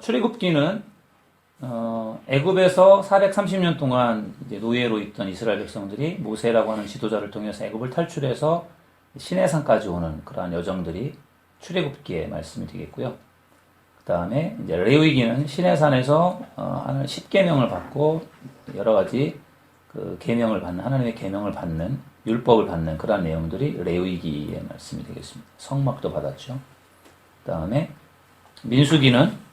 출애굽기는 애굽에서 430년 동안 이제 노예로 있던 이스라엘 백성들이 모세라고 하는 지도자를 통해서 애굽을 탈출해서 시내산까지 오는 그러한 여정들이 출애굽기의 말씀이 되겠고요. 그 다음에 이제 레위기는 시내산에서 하나님 10계명을 받고 여러 가지 그 계명을 받는 하나님의 계명을 받는 율법을 받는 그러한 내용들이 레위기의 말씀이 되겠습니다. 성막도 받았죠. 그 다음에 민수기는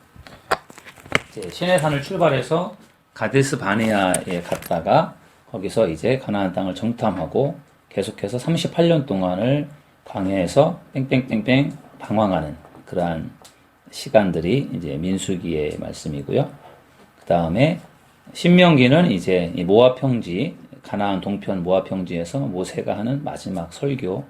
이제 시내산을 출발해서 가데스 바네아에 갔다가 거기서 이제 가나안 땅을 정탐하고 계속해서 38년 동안을 광야에서 뺑뺑뺑뺑 방황하는 그러한 시간들이 이제 민수기의 말씀이고요. 그 다음에 신명기는 이제 이 모압 평지, 가나안 동편 모압 평지에서 모세가 하는 마지막 설교,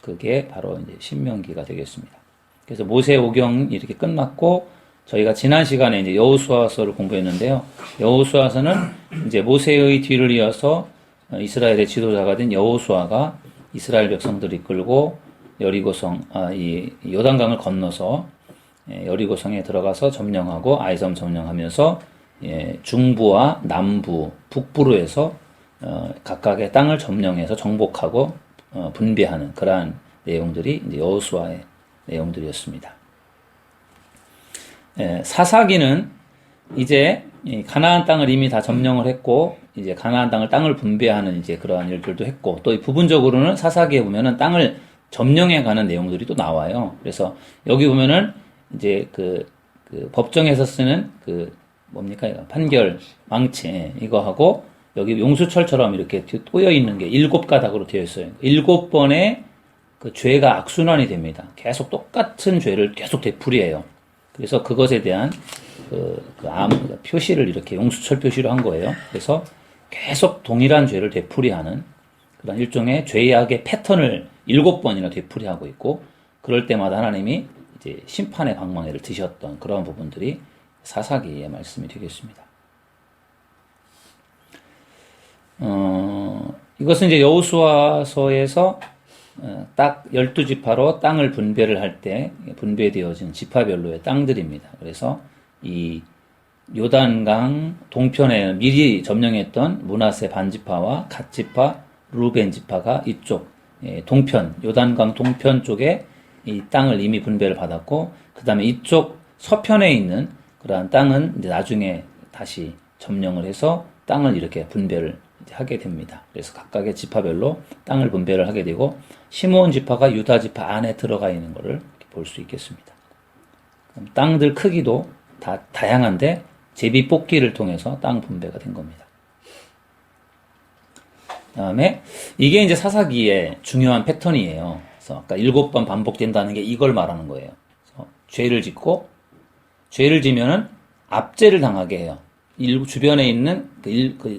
그게 바로 이제 신명기가 되겠습니다. 그래서 모세 오경이 이렇게 끝났고 저희가 지난 시간에 이제 여호수아서를 공부했는데요. 여호수아서는 이제 모세의 뒤를 이어서 이스라엘의 지도자가 된 여호수아가 이스라엘 백성들을 이끌고 여리고성, 이 요단강을 건너서 여리고성에 들어가서 점령하고 아이섬 점령하면서 중부와 남부, 북부로 해서 각각의 땅을 점령해서 정복하고 분배하는 그러한 내용들이 이제 여호수아의 내용들이었습니다. 사사기는 이제 가나안 땅을 이미 다 점령을 했고 이제 가나안 땅을 분배하는 이제 그러한 일들도 했고 또 부분적으로는 사사기에 보면은 땅을 점령해 가는 내용들이 또 나와요. 그래서 여기 보면은 이제 그 법정에서 쓰는 뭡니까? 판결, 망치, 이거 하고, 여기 용수철처럼 이렇게 꼬여 있는 게 7가닥으로 되어 있어요. 7번의 그 죄가 악순환이 됩니다. 계속 똑같은 죄를 계속 되풀이해요. 그래서 그것에 대한 표시를 이렇게 용수철 표시로 한 거예요. 그래서 계속 동일한 죄를 되풀이하는 그런 일종의 죄악의 패턴을 7번이나 되풀이하고 있고, 그럴 때마다 하나님이 이제 심판의 방망이를 드셨던 그런 부분들이 사사기의 말씀이 되겠습니다. 이것은 이제 여호수아서에서 딱 12지파로 땅을 분배를 할 때 분배되어진 지파별로의 땅들입니다. 그래서 이 요단강 동편에 미리 점령했던 므낫세 반지파와 갓지파, 루벤 지파가 이쪽 동편, 요단강 동편 쪽에 이 땅을 이미 분배를 받았고, 그 다음에 이쪽 서편에 있는 그러한 땅은 이제 나중에 다시 점령을 해서 땅을 이렇게 분배를 이제 하게 됩니다. 그래서 각각의 지파별로 땅을 분배를 하게 되고, 시므온 지파가 유다 지파 안에 들어가 있는 것을 볼 수 있겠습니다. 그럼 땅들 크기도 다 다양한데 제비 뽑기를 통해서 땅 분배가 된 겁니다. 그다음에 이게 이제 사사기의 중요한 패턴이에요. 그래서 아까 7번 반복된다는 게 이걸 말하는 거예요. 그래서 죄를 짓고 죄를 지면은 압제를 당하게 해요. 주변에 있는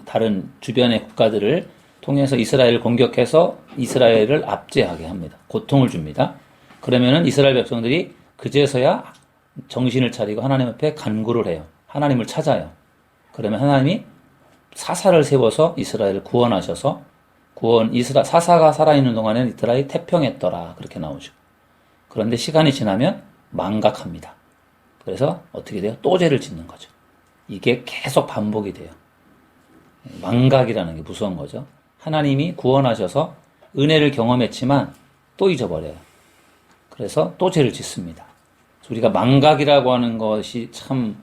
다른 주변의 국가들을 통해서 이스라엘을 공격해서 이스라엘을 압제하게 합니다. 고통을 줍니다. 그러면은 이스라엘 백성들이 그제서야 정신을 차리고 하나님 앞에 간구를 해요. 하나님을 찾아요. 그러면 하나님이 사사를 세워서 이스라엘을 구원하셔서 사사가 살아있는 동안에는 이스라엘이 태평했더라. 그렇게 나오죠. 그런데 시간이 지나면 망각합니다. 그래서 어떻게 돼요? 또 죄를 짓는 거죠. 이게 계속 반복이 돼요. 망각이라는 게 무서운 거죠. 하나님이 구원하셔서 은혜를 경험했지만 또 잊어버려요. 그래서 또 죄를 짓습니다. 우리가 망각이라고 하는 것이 참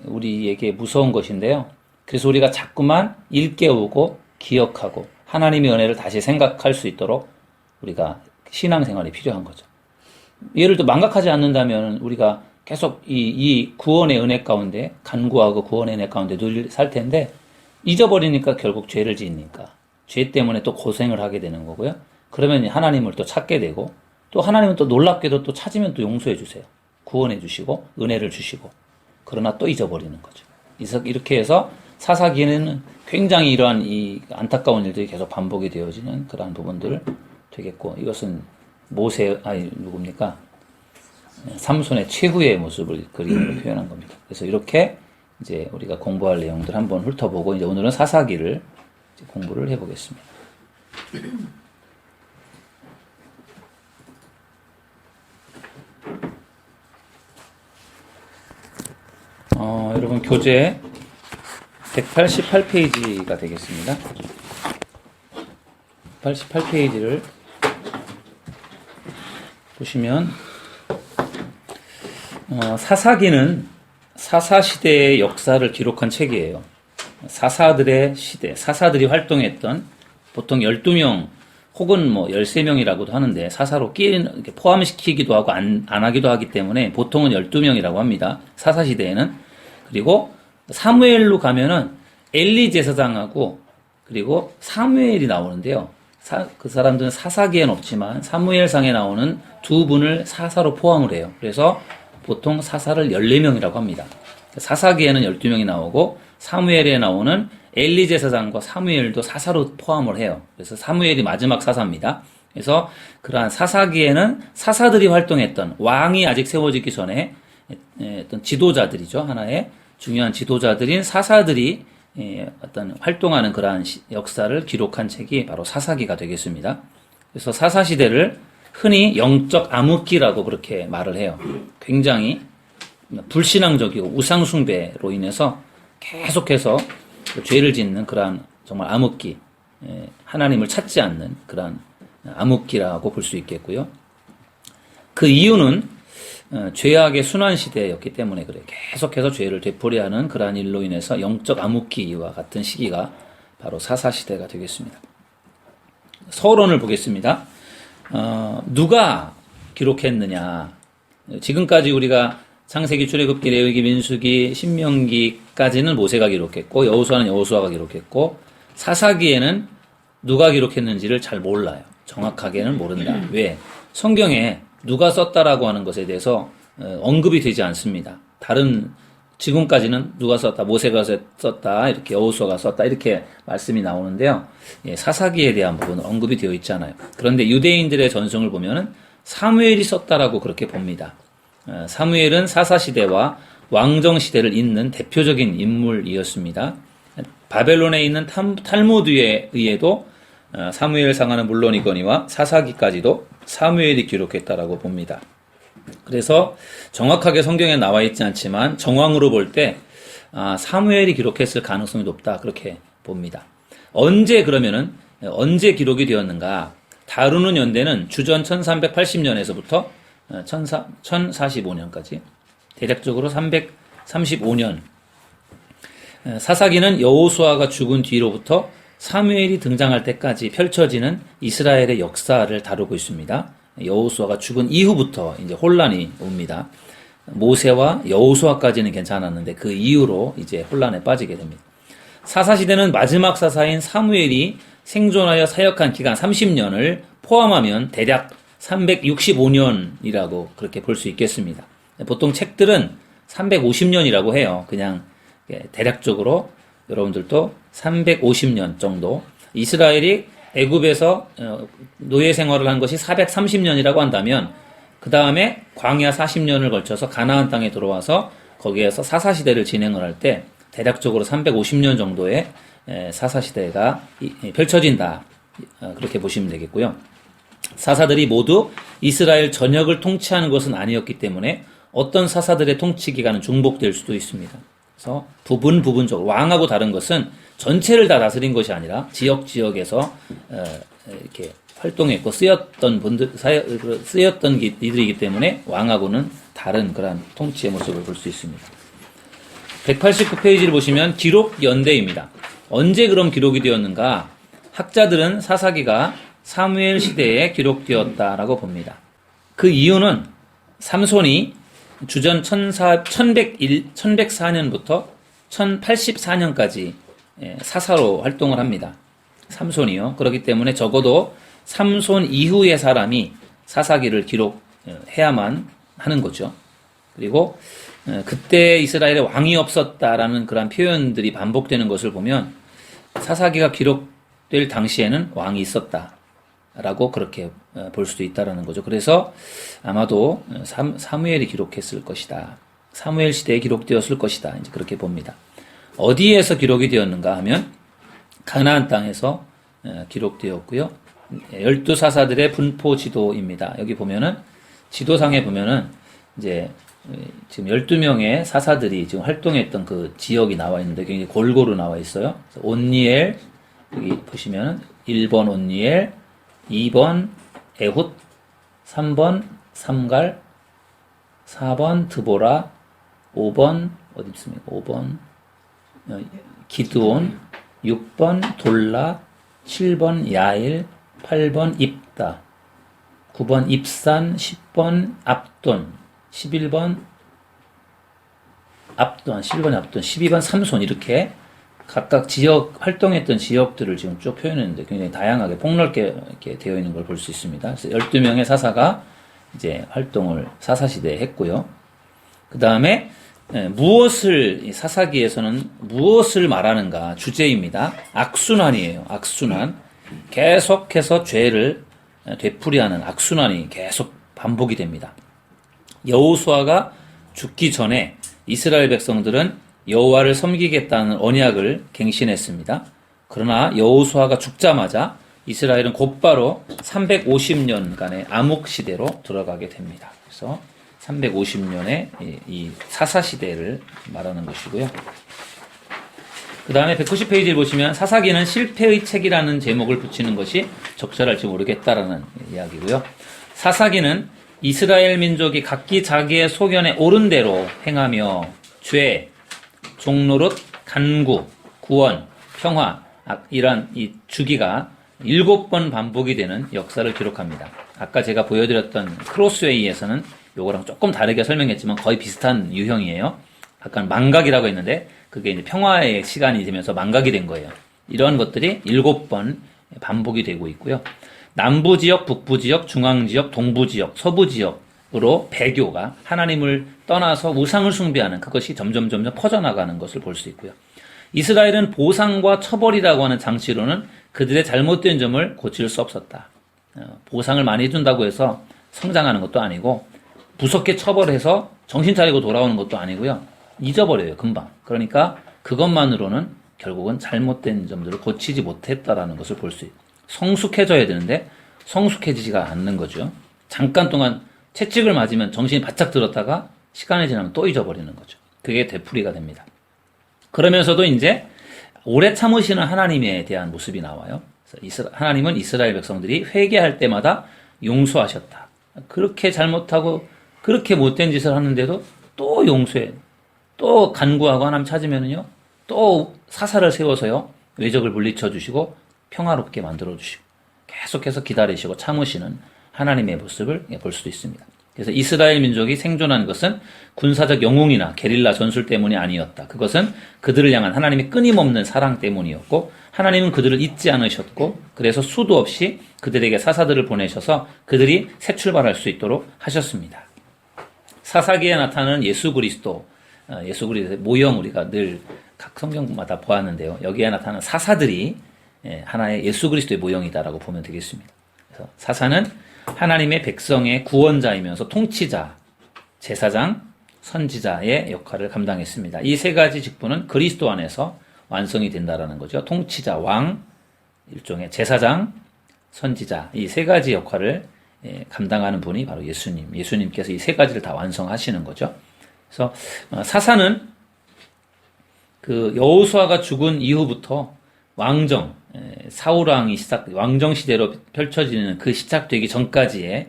우리에게 무서운 것인데요. 그래서 우리가 자꾸만 일깨우고 기억하고 하나님의 은혜를 다시 생각할 수 있도록 우리가 신앙생활이 필요한 거죠. 예를 들어 망각하지 않는다면 우리가 계속 이 구원의 은혜 가운데 간구하고 구원의 은혜 가운데 늘 살 텐데 잊어버리니까 결국 죄를 지으니까 죄 때문에 또 고생을 하게 되는 거고요. 그러면 하나님을 또 찾게 되고 또 하나님은 또 놀랍게도 또 찾으면 또 용서해 주세요. 구원해 주시고 은혜를 주시고 그러나 또 잊어버리는 거죠. 이렇게 해서 사사기에는 굉장히 이러한 이 안타까운 일들이 계속 반복이 되어지는 그러한 부분들 되겠고, 이것은 누굽니까? 삼손의 최후의 모습을 그림으로 표현한 겁니다. 그래서 이렇게 이제 우리가 공부할 내용들 한번 훑어보고, 이제 오늘은 사사기를 이제 공부를 해보겠습니다. 여러분 교재 188페이지가 되겠습니다. 188페이지를 보시면 사사기는 사사시대의 역사를 기록한 책이에요. 사사들의 시대, 사사들이 활동했던 보통 12명 혹은 뭐 13명이라고도 하는데 사사로 포함시키기도 하고 안 하기도 하기 때문에 보통은 12명이라고 합니다. 사사시대에는. 그리고 사무엘로 가면은 엘리 제사장하고 그리고 사무엘이 나오는데요. 그 사람들은 사사기에는 없지만 사무엘상에 나오는 두 분을 사사로 포함을 해요. 그래서 보통 사사를 14명이라고 합니다. 사사기에는 12명이 나오고 사무엘에 나오는 엘리 제사장과 사무엘도 사사로 포함을 해요. 그래서 사무엘이 마지막 사사입니다. 그래서 그러한 사사기에는 사사들이 활동했던 왕이 아직 세워지기 전에 어떤 지도자들이죠. 하나의 중요한 지도자들인 사사들이 어떤 활동하는 그러한 역사를 기록한 책이 바로 사사기가 되겠습니다. 그래서 사사시대를 흔히 영적 암흑기라고 그렇게 말을 해요. 굉장히 불신앙적이고 우상숭배로 인해서 계속해서 죄를 짓는 그러한 정말 암흑기, 하나님을 찾지 않는 그러한 암흑기라고 볼 수 있겠고요. 그 이유는 죄악의 순환시대였기 때문에 그래요. 계속해서 죄를 되풀이하는 그러한 일로 인해서 영적 암흑기와 같은 시기가 바로 사사시대가 되겠습니다. 서론을 보겠습니다. 누가 기록했느냐. 지금까지 우리가 창세기, 출애굽기, 레위기, 민수기, 신명기까지는 모세가 기록했고 여호수아는 여호수아가 기록했고 사사기에는 누가 기록했는지를 잘 몰라요. 정확하게는 모른다. 왜? 성경에 누가 썼다라고 하는 것에 대해서 언급이 되지 않습니다. 지금까지는 누가 썼다, 모세가 썼다, 이렇게 여호수아가 썼다 이렇게 말씀이 나오는데요. 사사기에 대한 부분은 언급이 되어 있잖아요. 그런데 유대인들의 전승을 보면은 사무엘이 썼다라고 그렇게 봅니다. 사무엘은 사사시대와 왕정시대를 잇는 대표적인 인물이었습니다. 바벨론에 있는 탈무드에 의해도 사무엘상하는 물론이거니와 사사기까지도 사무엘이 기록했다라고 봅니다. 그래서 정확하게 성경에 나와 있지 않지만 정황으로 볼 때 사무엘이 기록했을 가능성이 높다 그렇게 봅니다. 언제 기록이 되었는가? 다루는 연대는 주전 1380년에서부터 1045년까지 대략적으로 335년. 사사기는 여호수아가 죽은 뒤로부터 사무엘이 등장할 때까지 펼쳐지는 이스라엘의 역사를 다루고 있습니다. 여호수아가 죽은 이후부터 이제 혼란이 옵니다. 모세와 여호수아까지는 괜찮았는데 그 이후로 이제 혼란에 빠지게 됩니다. 사사시대는 마지막 사사인 사무엘이 생존하여 사역한 기간 30년을 포함하면 대략 365년이라고 그렇게 볼 수 있겠습니다. 보통 책들은 350년이라고 해요. 그냥 대략적으로 여러분들도 350년 정도. 이스라엘이 애굽에서 노예 생활을 한 것이 430년이라고 한다면 그 다음에 광야 40년을 걸쳐서 가나안 땅에 들어와서 거기에서 사사시대를 진행을 할 때 대략적으로 350년 정도의 사사시대가 펼쳐진다. 그렇게 보시면 되겠고요. 사사들이 모두 이스라엘 전역을 통치하는 것은 아니었기 때문에 어떤 사사들의 통치 기간은 중복될 수도 있습니다. 그래서 부분적으로 왕하고 다른 것은 전체를 다 다스린 것이 아니라 지역에서 이렇게 활동했고 쓰였던 이들이기 때문에 왕하고는 다른 그러한 통치의 모습을 볼 수 있습니다. 189페이지를 보시면 기록 연대입니다. 언제 그럼 기록이 되었는가? 학자들은 사사기가 사무엘 시대에 기록되었다라고 봅니다. 그 이유는 삼손이 주전 1104년부터 1084년까지 사사로 활동을 합니다. 삼손이요. 그렇기 때문에 적어도 삼손 이후의 사람이 사사기를 기록해야만 하는 거죠. 그리고 그때 이스라엘에 왕이 없었다라는 그런 표현들이 반복되는 것을 보면 사사기가 기록될 당시에는 왕이 있었다라고 그렇게 볼 수도 있다라는 거죠. 그래서 아마도 사무엘이 기록했을 것이다. 사무엘 시대에 기록되었을 것이다. 이제 그렇게 봅니다. 어디에서 기록이 되었는가 하면 가나안 땅에서 기록되었고요. 12사사들의 분포 지도입니다. 여기 보면은 지도상에 보면은 이제 지금 12명의 사사들이 지금 활동했던 그 지역이 나와 있는데 굉장히 골고루 나와 있어요. 온니엘, 여기 보시면 1번 온니엘, 2번 에훗, 3번 삼갈, 4번 드보라, 5번 어디 있습니까? 5번 기드온, 6번 돌라, 7번 야일, 8번 입다, 9번 입산, 10번 압돈, 11번 압돈, 12번 삼손, 이렇게 각각 지역, 활동했던 지역들을 지금 쭉 표현했는데 굉장히 다양하게 폭넓게 이렇게 되어 있는 걸 볼 수 있습니다. 그래서 12명의 사사가 이제 활동을 사사시대에 했고요. 그 다음에 무엇을, 사사기에서는 무엇을 말하는가 주제입니다. 악순환이에요. 악순환. 계속해서 죄를 되풀이하는 악순환이 계속 반복이 됩니다. 여호수아가 죽기 전에 이스라엘 백성들은 여호와를 섬기겠다는 언약을 갱신했습니다. 그러나 여호수아가 죽자마자 이스라엘은 곧바로 350년간의 암흑 시대로 들어가게 됩니다. 그래서 350년의 이 사사 시대를 말하는 것이고요. 그 다음에 190페이지를 보시면 사사기는 실패의 책이라는 제목을 붙이는 것이 적절할지 모르겠다라는 이야기고요. 사사기는 이스라엘 민족이 각기 자기의 소견에 옳은 대로 행하며 죄, 종노릇, 간구, 구원, 평화, 이러한 이 주기가 7번 반복이 되는 역사를 기록합니다. 아까 제가 보여드렸던 크로스웨이에서는 요거랑 조금 다르게 설명했지만 거의 비슷한 유형이에요. 아까 망각이라고 했는데 그게 이제 평화의 시간이 되면서 망각이 된 거예요. 이런 것들이 7번 반복이 되고 있고요. 남부 지역, 북부 지역, 중앙 지역, 동부 지역, 서부 지역으로 배교가 하나님을 떠나서 우상을 숭배하는 그것이 점점 퍼져나가는 것을 볼 수 있고요. 이스라엘은 보상과 처벌이라고 하는 장치로는 그들의 잘못된 점을 고칠 수 없었다. 보상을 많이 준다고 해서 성장하는 것도 아니고 무섭게 처벌해서 정신 차리고 돌아오는 것도 아니고요. 잊어버려요, 금방. 그러니까 그것만으로는 결국은 잘못된 점들을 고치지 못했다라는 것을 볼 수 있고, 성숙해져야 되는데 성숙해지지가 않는 거죠. 잠깐 동안 채찍을 맞으면 정신이 바짝 들었다가 시간이 지나면 또 잊어버리는 거죠. 그게 되풀이가 됩니다. 그러면서도 이제 오래 참으시는 하나님에 대한 모습이 나와요. 하나님은 이스라엘 백성들이 회개할 때마다 용서하셨다. 그렇게 잘못하고 그렇게 못된 짓을 하는데도 또 용서해. 또 간구하고 하나님 찾으면은요, 또 사사를 세워서요, 외적을 물리쳐 주시고 평화롭게 만들어 주시고 계속해서 기다리시고 참으시는 하나님의 모습을 볼 수도 있습니다. 그래서 이스라엘 민족이 생존한 것은 군사적 영웅이나 게릴라 전술 때문이 아니었다. 그것은 그들을 향한 하나님의 끊임없는 사랑 때문이었고, 하나님은 그들을 잊지 않으셨고, 그래서 수도 없이 그들에게 사사들을 보내셔서 그들이 새 출발할 수 있도록 하셨습니다. 사사기에 나타나는 예수 그리스도의 모형 우리가 늘 각 성경마다 보았는데요. 여기에 나타나는 사사들이 하나의 예수 그리스도의 모형이다라고 보면 되겠습니다. 그래서 사사는 하나님의 백성의 구원자이면서 통치자, 제사장, 선지자의 역할을 감당했습니다. 이 세 가지 직분은 그리스도 안에서 완성이 된다라는 거죠. 통치자, 왕, 일종의 제사장, 선지자, 이 세 가지 역할을 감당하는 분이 바로 예수님께서 이 세 가지를 다 완성하시는 거죠. 그래서 사사는 그 여호수아가 죽은 이후부터 왕정, 사울왕이 왕정 시대로 펼쳐지는 그 시작되기 전까지의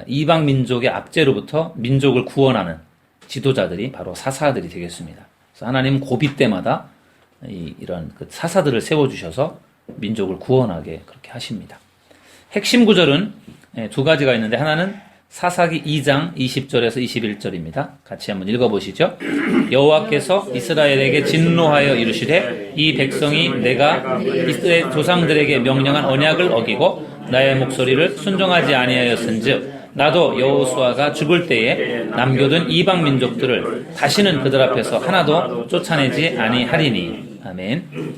이방 민족의 압제로부터 민족을 구원하는 지도자들이 바로 사사들이 되겠습니다. 그래서 하나님은 고비 때마다 이런 그 사사들을 세워주셔서 민족을 구원하게 그렇게 하십니다. 핵심 구절은 두 가지가 있는데, 하나는 사사기 2장 20절에서 21절입니다. 같이 한번 읽어보시죠. 여호와께서 이스라엘에게 진노하여 이르시되 이 백성이 내가 이스라엘 조상들에게 명령한 언약을 어기고 나의 목소리를 순종하지 아니하였은즉 나도 여호수아가 죽을 때에 남겨둔 이방 민족들을 다시는 그들 앞에서 하나도 쫓아내지 아니하리니. 아멘.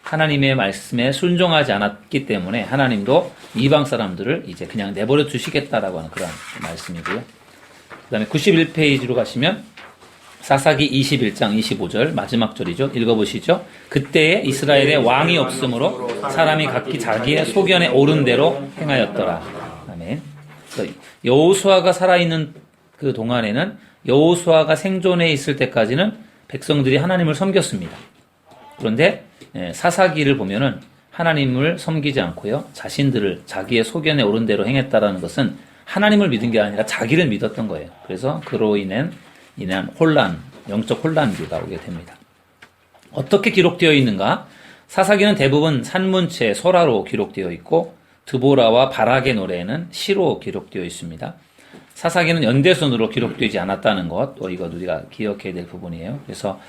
하나님의 말씀에 순종하지 않았기 때문에 하나님도 이방 사람들을 이제 그냥 내버려 두시겠다라고 하는 그런 말씀이고요. 그 다음에 91페이지로 가시면 사사기 21장 25절 마지막 절이죠. 읽어보시죠. 그때에 이스라엘에 왕이 없으므로 사람이 각기 자기의 소견에 옳은 대로 행하였더라. 아멘. 여호수아가 살아있는 그 동안에는 여호수아가 생존해 있을 때까지는 백성들이 하나님을 섬겼습니다. 그런데 사사기를 보면은 하나님을 섬기지 않고요, 자신들을 자기의 소견에 오른 대로 행했다라는 것은 하나님을 믿은 게 아니라 자기를 믿었던 거예요. 그래서 그로 인한 혼란, 영적 혼란기가 오게 됩니다. 어떻게 기록되어 있는가? 사사기는 대부분 산문체, 설화로 기록되어 있고 드보라와 바락의 노래는 시로 기록되어 있습니다. 사사기는 연대선으로 기록되지 않았다는 것, 또 이거 우리가 기억해야 될 부분이에요. 그래서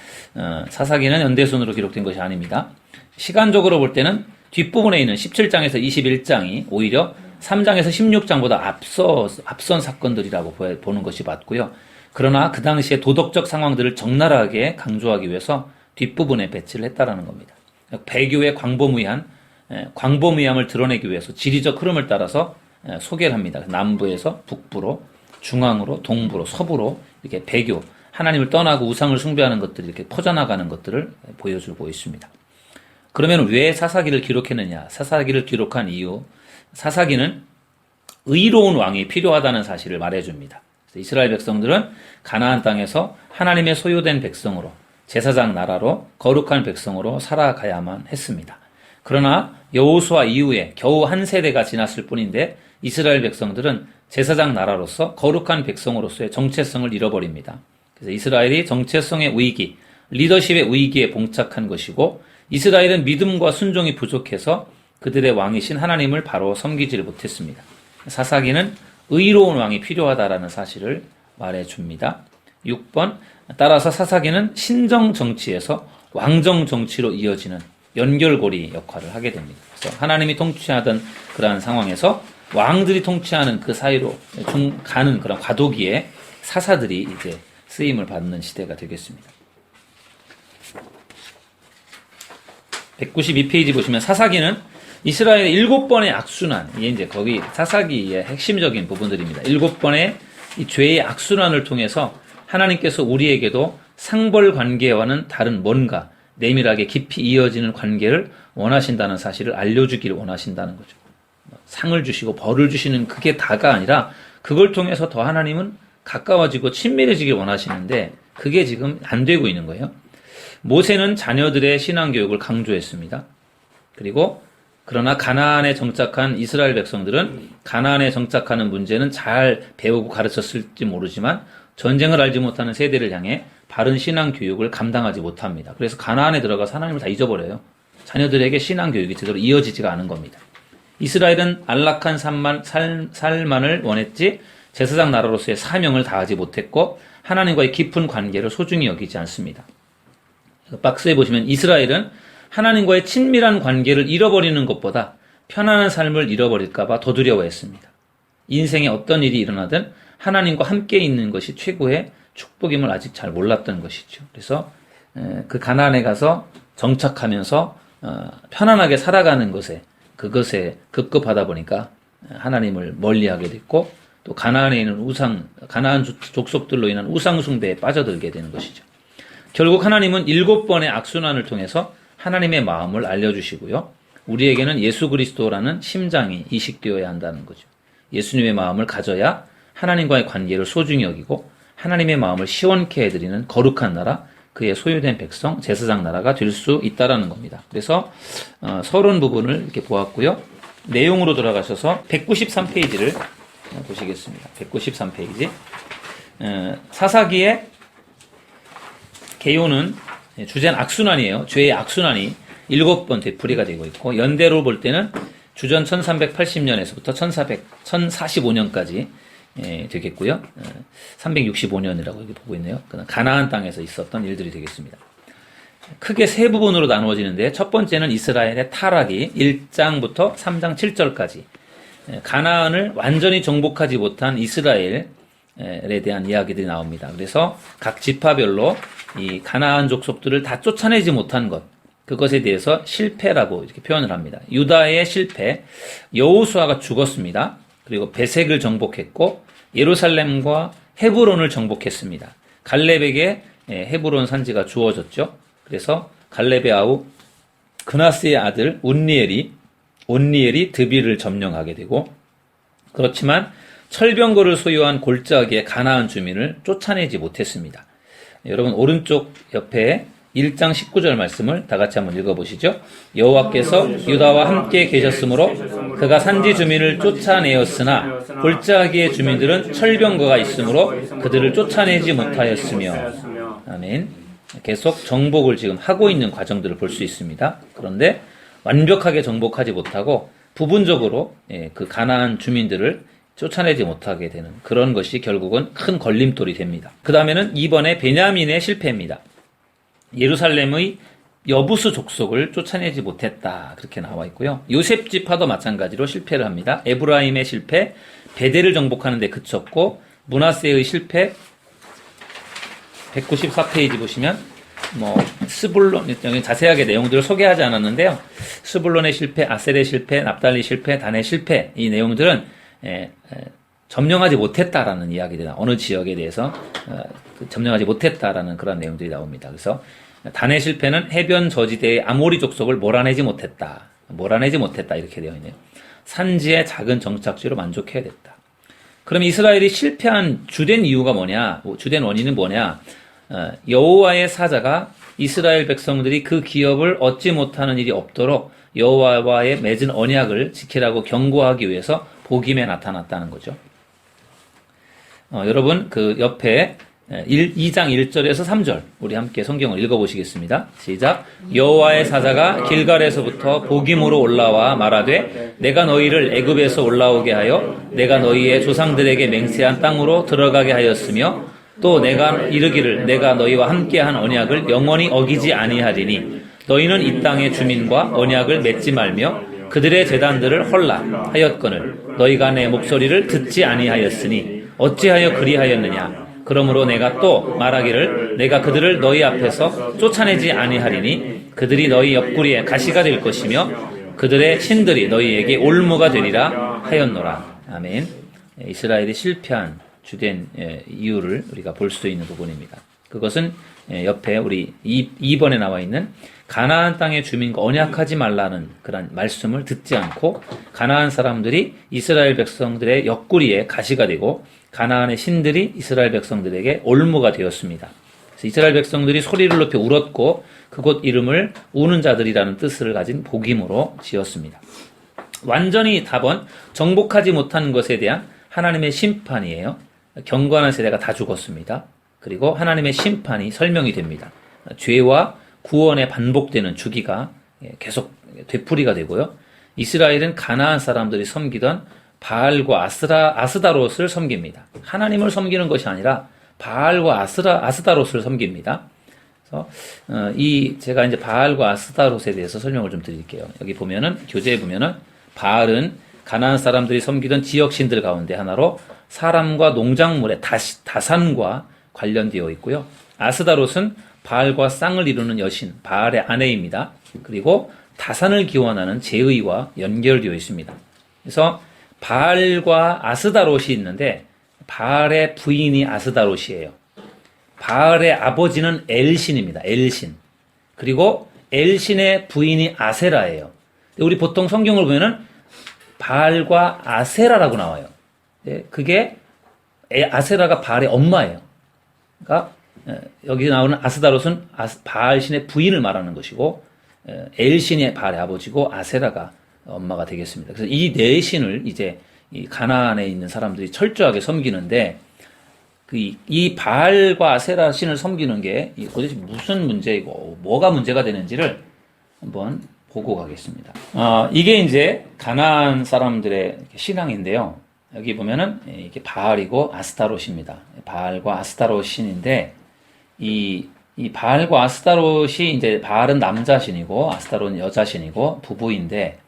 사사기는 연대선으로 기록된 것이 아닙니다. 시간적으로 볼 때는 뒷부분에 있는 17장에서 21장이 오히려 3장에서 16장보다 앞선 사건들이라고 보는 것이 맞고요. 그러나 그 당시에 도덕적 상황들을 적나라하게 강조하기 위해서 뒷부분에 배치를 했다라는 겁니다. 배교의 광범위함을 드러내기 위해서 지리적 흐름을 따라서 소개를 합니다. 남부에서 북부로, 중앙으로, 동부로, 서부로 이렇게 배교, 하나님을 떠나고 우상을 숭배하는 것들이 이렇게 퍼져나가는 것들을 보여주고 있습니다. 그러면 왜 사사기를 기록했느냐? 사사기를 기록한 이유, 사사기는 의로운 왕이 필요하다는 사실을 말해줍니다. 이스라엘 백성들은 가나안 땅에서 하나님의 소유된 백성으로, 제사장 나라로, 거룩한 백성으로 살아가야만 했습니다. 그러나 여호수아 이후에 겨우 한 세대가 지났을 뿐인데 이스라엘 백성들은 제사장 나라로서 거룩한 백성으로서의 정체성을 잃어버립니다. 그래서 이스라엘이 정체성의 위기, 리더십의 위기에 봉착한 것이고, 이스라엘은 믿음과 순종이 부족해서 그들의 왕이신 하나님을 바로 섬기지를 못했습니다. 사사기는 의로운 왕이 필요하다라는 사실을 말해줍니다. 6번, 따라서 사사기는 신정 정치에서 왕정 정치로 이어지는 연결고리 역할을 하게 됩니다. 그래서 하나님이 통치하던 그러한 상황에서 왕들이 통치하는 그 사이로 가는 그런 과도기에 사사들이 이제 쓰임을 받는 시대가 되겠습니다. 192페이지 보시면 사사기는 이스라엘의 7번의 악순환, 이게 이제 거기 사사기의 핵심적인 부분들입니다. 7번의 이 죄의 악순환을 통해서 하나님께서 우리에게도 상벌 관계와는 다른 뭔가 내밀하게 깊이 이어지는 관계를 원하신다는 사실을 알려주기를 원하신다는 거죠. 상을 주시고 벌을 주시는 그게 다가 아니라 그걸 통해서 더 하나님은 가까워지고 친밀해지길 원하시는데 그게 지금 안 되고 있는 거예요. 모세는 자녀들의 신앙교육을 강조했습니다. 그리고 그러나 가나안에 정착한 이스라엘 백성들은 가나안에 정착하는 문제는 잘 배우고 가르쳤을지 모르지만 전쟁을 알지 못하는 세대를 향해 바른 신앙교육을 감당하지 못합니다. 그래서 가나안에 들어가서 하나님을 다 잊어버려요. 자녀들에게 신앙교육이 제대로 이어지지가 않은 겁니다. 이스라엘은 안락한 삶만을 원했지 제사장 나라로서의 사명을 다하지 못했고 하나님과의 깊은 관계를 소중히 여기지 않습니다. 박스에 보시면 이스라엘은 하나님과의 친밀한 관계를 잃어버리는 것보다 편안한 삶을 잃어버릴까봐 더 두려워했습니다. 인생에 어떤 일이 일어나든 하나님과 함께 있는 것이 최고의 축복임을 아직 잘 몰랐던 것이죠. 그래서 그 가나안에 가서 정착하면서 편안하게 살아가는 그것에 급급하다 보니까 하나님을 멀리하게 됐고 또 가나안에 있는 가나안 족속들로 인한 우상 숭배에 빠져들게 되는 것이죠. 결국 하나님은 7번의 악순환을 통해서 하나님의 마음을 알려주시고요. 우리에게는 예수 그리스도라는 심장이 이식되어야 한다는 거죠. 예수님의 마음을 가져야 하나님과의 관계를 소중히 여기고 하나님의 마음을 시원케 해드리는 거룩한 나라, 그의 소유된 백성, 제사장 나라가 될 수 있다라는 겁니다. 그래서 서론 부분을 이렇게 보았고요. 내용으로 돌아가셔서 193페이지를 보시겠습니다. 193페이지. 사사기의 개요는 주제는 악순환이에요. 죄의 악순환이 7번 되풀이가 되고 있고 연대로 볼 때는 주전 1380년에서부터 1045년까지 되겠고요. 365년이라고 이렇게 보고 있네요. 가나안 땅에서 있었던 일들이 되겠습니다. 크게 세 부분으로 나누어지는데 첫 번째는 이스라엘의 타락이 1장부터 3장 7절까지 가나안을 완전히 정복하지 못한 이스라엘에 대한 이야기들이 나옵니다. 그래서 각 지파별로 이 가나안 족속들을 다 쫓아내지 못한 것, 그것에 대해서 실패라고 이렇게 표현을 합니다. 유다의 실패, 여호수아가 죽었습니다. 그리고 베색을 정복했고 예루살렘과 헤브론을 정복했습니다. 갈렙에게 헤브론 산지가 주어졌죠. 그래서 갈렙의 아우 그나스의 아들 온니엘이 드빌을 점령하게 되고, 그렇지만 철병거를 소유한 골짜기의 가나안 주민을 쫓아내지 못했습니다. 여러분 오른쪽 옆에 1장 19절 말씀을 다 같이 한번 읽어보시죠. 여호와께서 유다와 함께 계셨으므로 그가 산지 주민을 쫓아내었으나 골짜기의 주민들은 철병거가 있으므로 그들을 쫓아내지 못하였으며. 아멘. 계속 정복을 지금 하고 있는 과정들을 볼 수 있습니다. 그런데 완벽하게 정복하지 못하고 부분적으로 그 가나안 주민들을 쫓아내지 못하게 되는 그런 것이 결국은 큰 걸림돌이 됩니다. 그 다음에는 이번에 베냐민의 실패입니다. 예루살렘의 여부수 족속을 쫓아내지 못했다. 그렇게 나와 있고요. 요셉 지파도 마찬가지로 실패를 합니다. 에브라임의 실패, 베델을 정복하는 데 그쳤고, 므낫세의 실패, 194페이지 보시면 스불론, 여기 자세하게 내용들을 소개하지 않았는데요. 스불론의 실패, 아셀의 실패, 납달리 실패, 단의 실패, 이 내용들은 점령하지 못했다라는 이야기들이 어느 지역에 대해서 점령하지 못했다라는 그런 내용들이 나옵니다. 그래서 단의 실패는 해변 저지대의 아모리 족속을 몰아내지 못했다 이렇게 되어 있네요. 산지의 작은 정착지로 만족해야 됐다. 그럼 이스라엘이 실패한 주된 이유가 뭐냐? 주된 원인은 뭐냐? 여호와의 사자가 이스라엘 백성들이 그 기업을 얻지 못하는 일이 없도록 여호와와의 맺은 언약을 지키라고 경고하기 위해서 복임에 나타났다는 거죠. 여러분 그 옆에 2장 1절에서 3절 우리 함께 성경을 읽어보시겠습니다. 시작. 여호와의 사자가 길갈에서부터 복임으로 올라와 말하되 내가 너희를 애굽에서 올라오게 하여 내가 너희의 조상들에게 맹세한 땅으로 들어가게 하였으며 또 내가 이르기를 내가 너희와 함께한 언약을 영원히 어기지 아니하리니 너희는 이 땅의 주민과 언약을 맺지 말며 그들의 제단들을 헐락하였거늘 너희가 내 목소리를 듣지 아니하였으니 어찌하여 그리하였느냐. 그러므로 내가 또 말하기를 내가 그들을 너희 앞에서 쫓아내지 아니하리니 그들이 너희 옆구리에 가시가 될 것이며 그들의 신들이 너희에게 올무가 되리라 하였노라. 아멘. 이스라엘이 실패한 주된 이유를 우리가 볼 수 있는 부분입니다. 그것은 옆에 우리 2번에 나와 있는 가나안 땅의 주민과 언약하지 말라는 그런 말씀을 듣지 않고 가나안 사람들이 이스라엘 백성들의 옆구리에 가시가 되고 가나안의 신들이 이스라엘 백성들에게 올무가 되었습니다. 그래서 이스라엘 백성들이 소리를 높여 울었고 그곳 이름을 우는 자들이라는 뜻을 가진 복임으로 지었습니다. 완전히 답은 정복하지 못한 것에 대한 하나님의 심판이에요. 경건한 세대가 다 죽었습니다. 그리고 하나님의 심판이 설명이 됩니다. 죄와 구원에 반복되는 주기가 계속 되풀이가 되고요. 이스라엘은 가나안 사람들이 섬기던 바알과 아스다롯을 섬깁니다. 하나님을 섬기는 것이 아니라 바알과 아스다롯을 섬깁니다. 그래서 제가 이제 바알과 아스다롯에 대해서 설명을 좀 드릴게요. 여기 보면은 교재에 보면은 바알은 가나안 사람들이 섬기던 지역 신들 가운데 하나로 사람과 농작물의 다산과 관련되어 있고요. 아스다롯은 바알과 쌍을 이루는 여신, 바알의 아내입니다. 그리고 다산을 기원하는 제의와 연결되어 있습니다. 그래서 바알과 아스다롯이 있는데 바알의 부인이 아스다롯이에요. 바알의 아버지는 엘신입니다. 엘신. 그리고 엘신의 부인이 아세라예요. 우리 보통 성경을 보면은 바알과 아세라라고 나와요. 그게 아세라가 바알의 엄마예요. 그러니까 여기 나오는 아스다롯은 바알신의 부인을 말하는 것이고 엘신이 바알의 아버지고 아세라가 엄마가 되겠습니다. 그래서 이 네 신을 이제 이 가나안에 있는 사람들이 철저하게 섬기는데 이 바알과 아세라 신을 섬기는 게 도대체 무슨 문제이고 뭐가 문제가 되는지를 한번 보고 가겠습니다. 이게 이제 가나안 사람들의 신앙인데요. 여기 보면은 이게 바알이고 아스타롯입니다. 바알과 아스타롯 신인데 이 바알과 아스타롯이 이제 바알은 남자 신이고 아스타롯은 여자 신이고 부부인데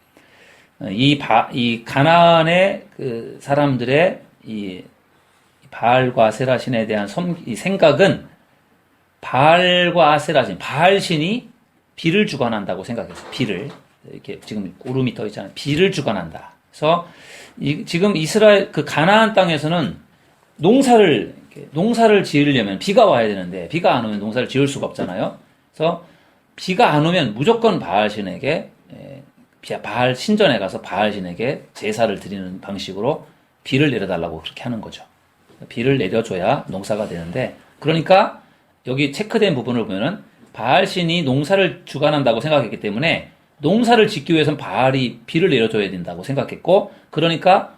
이 가나안의 그 사람들의 이 바알과 아세라 신에 대한 이 생각은 바알과 아세라 신, 바알 신이 비를 주관한다고 생각했어요. 비를 이렇게 지금 구름이 떠 있잖아요. 비를 주관한다. 그래서 지금 이스라엘 그 가나안 땅에서는 농사를 지으려면 비가 와야 되는데 비가 안 오면 농사를 지을 수가 없잖아요. 그래서 비가 안 오면 무조건 바알 신에게 바알 신전에 가서 바알 신에게 제사를 드리는 방식으로 비를 내려달라고 그렇게 하는 거죠. 비를 내려줘야 농사가 되는데, 그러니까 여기 체크된 부분을 보면은 바알신이 농사를 주관한다고 생각했기 때문에 농사를 짓기 위해서는 바알이 비를 내려줘야 된다고 생각했고, 그러니까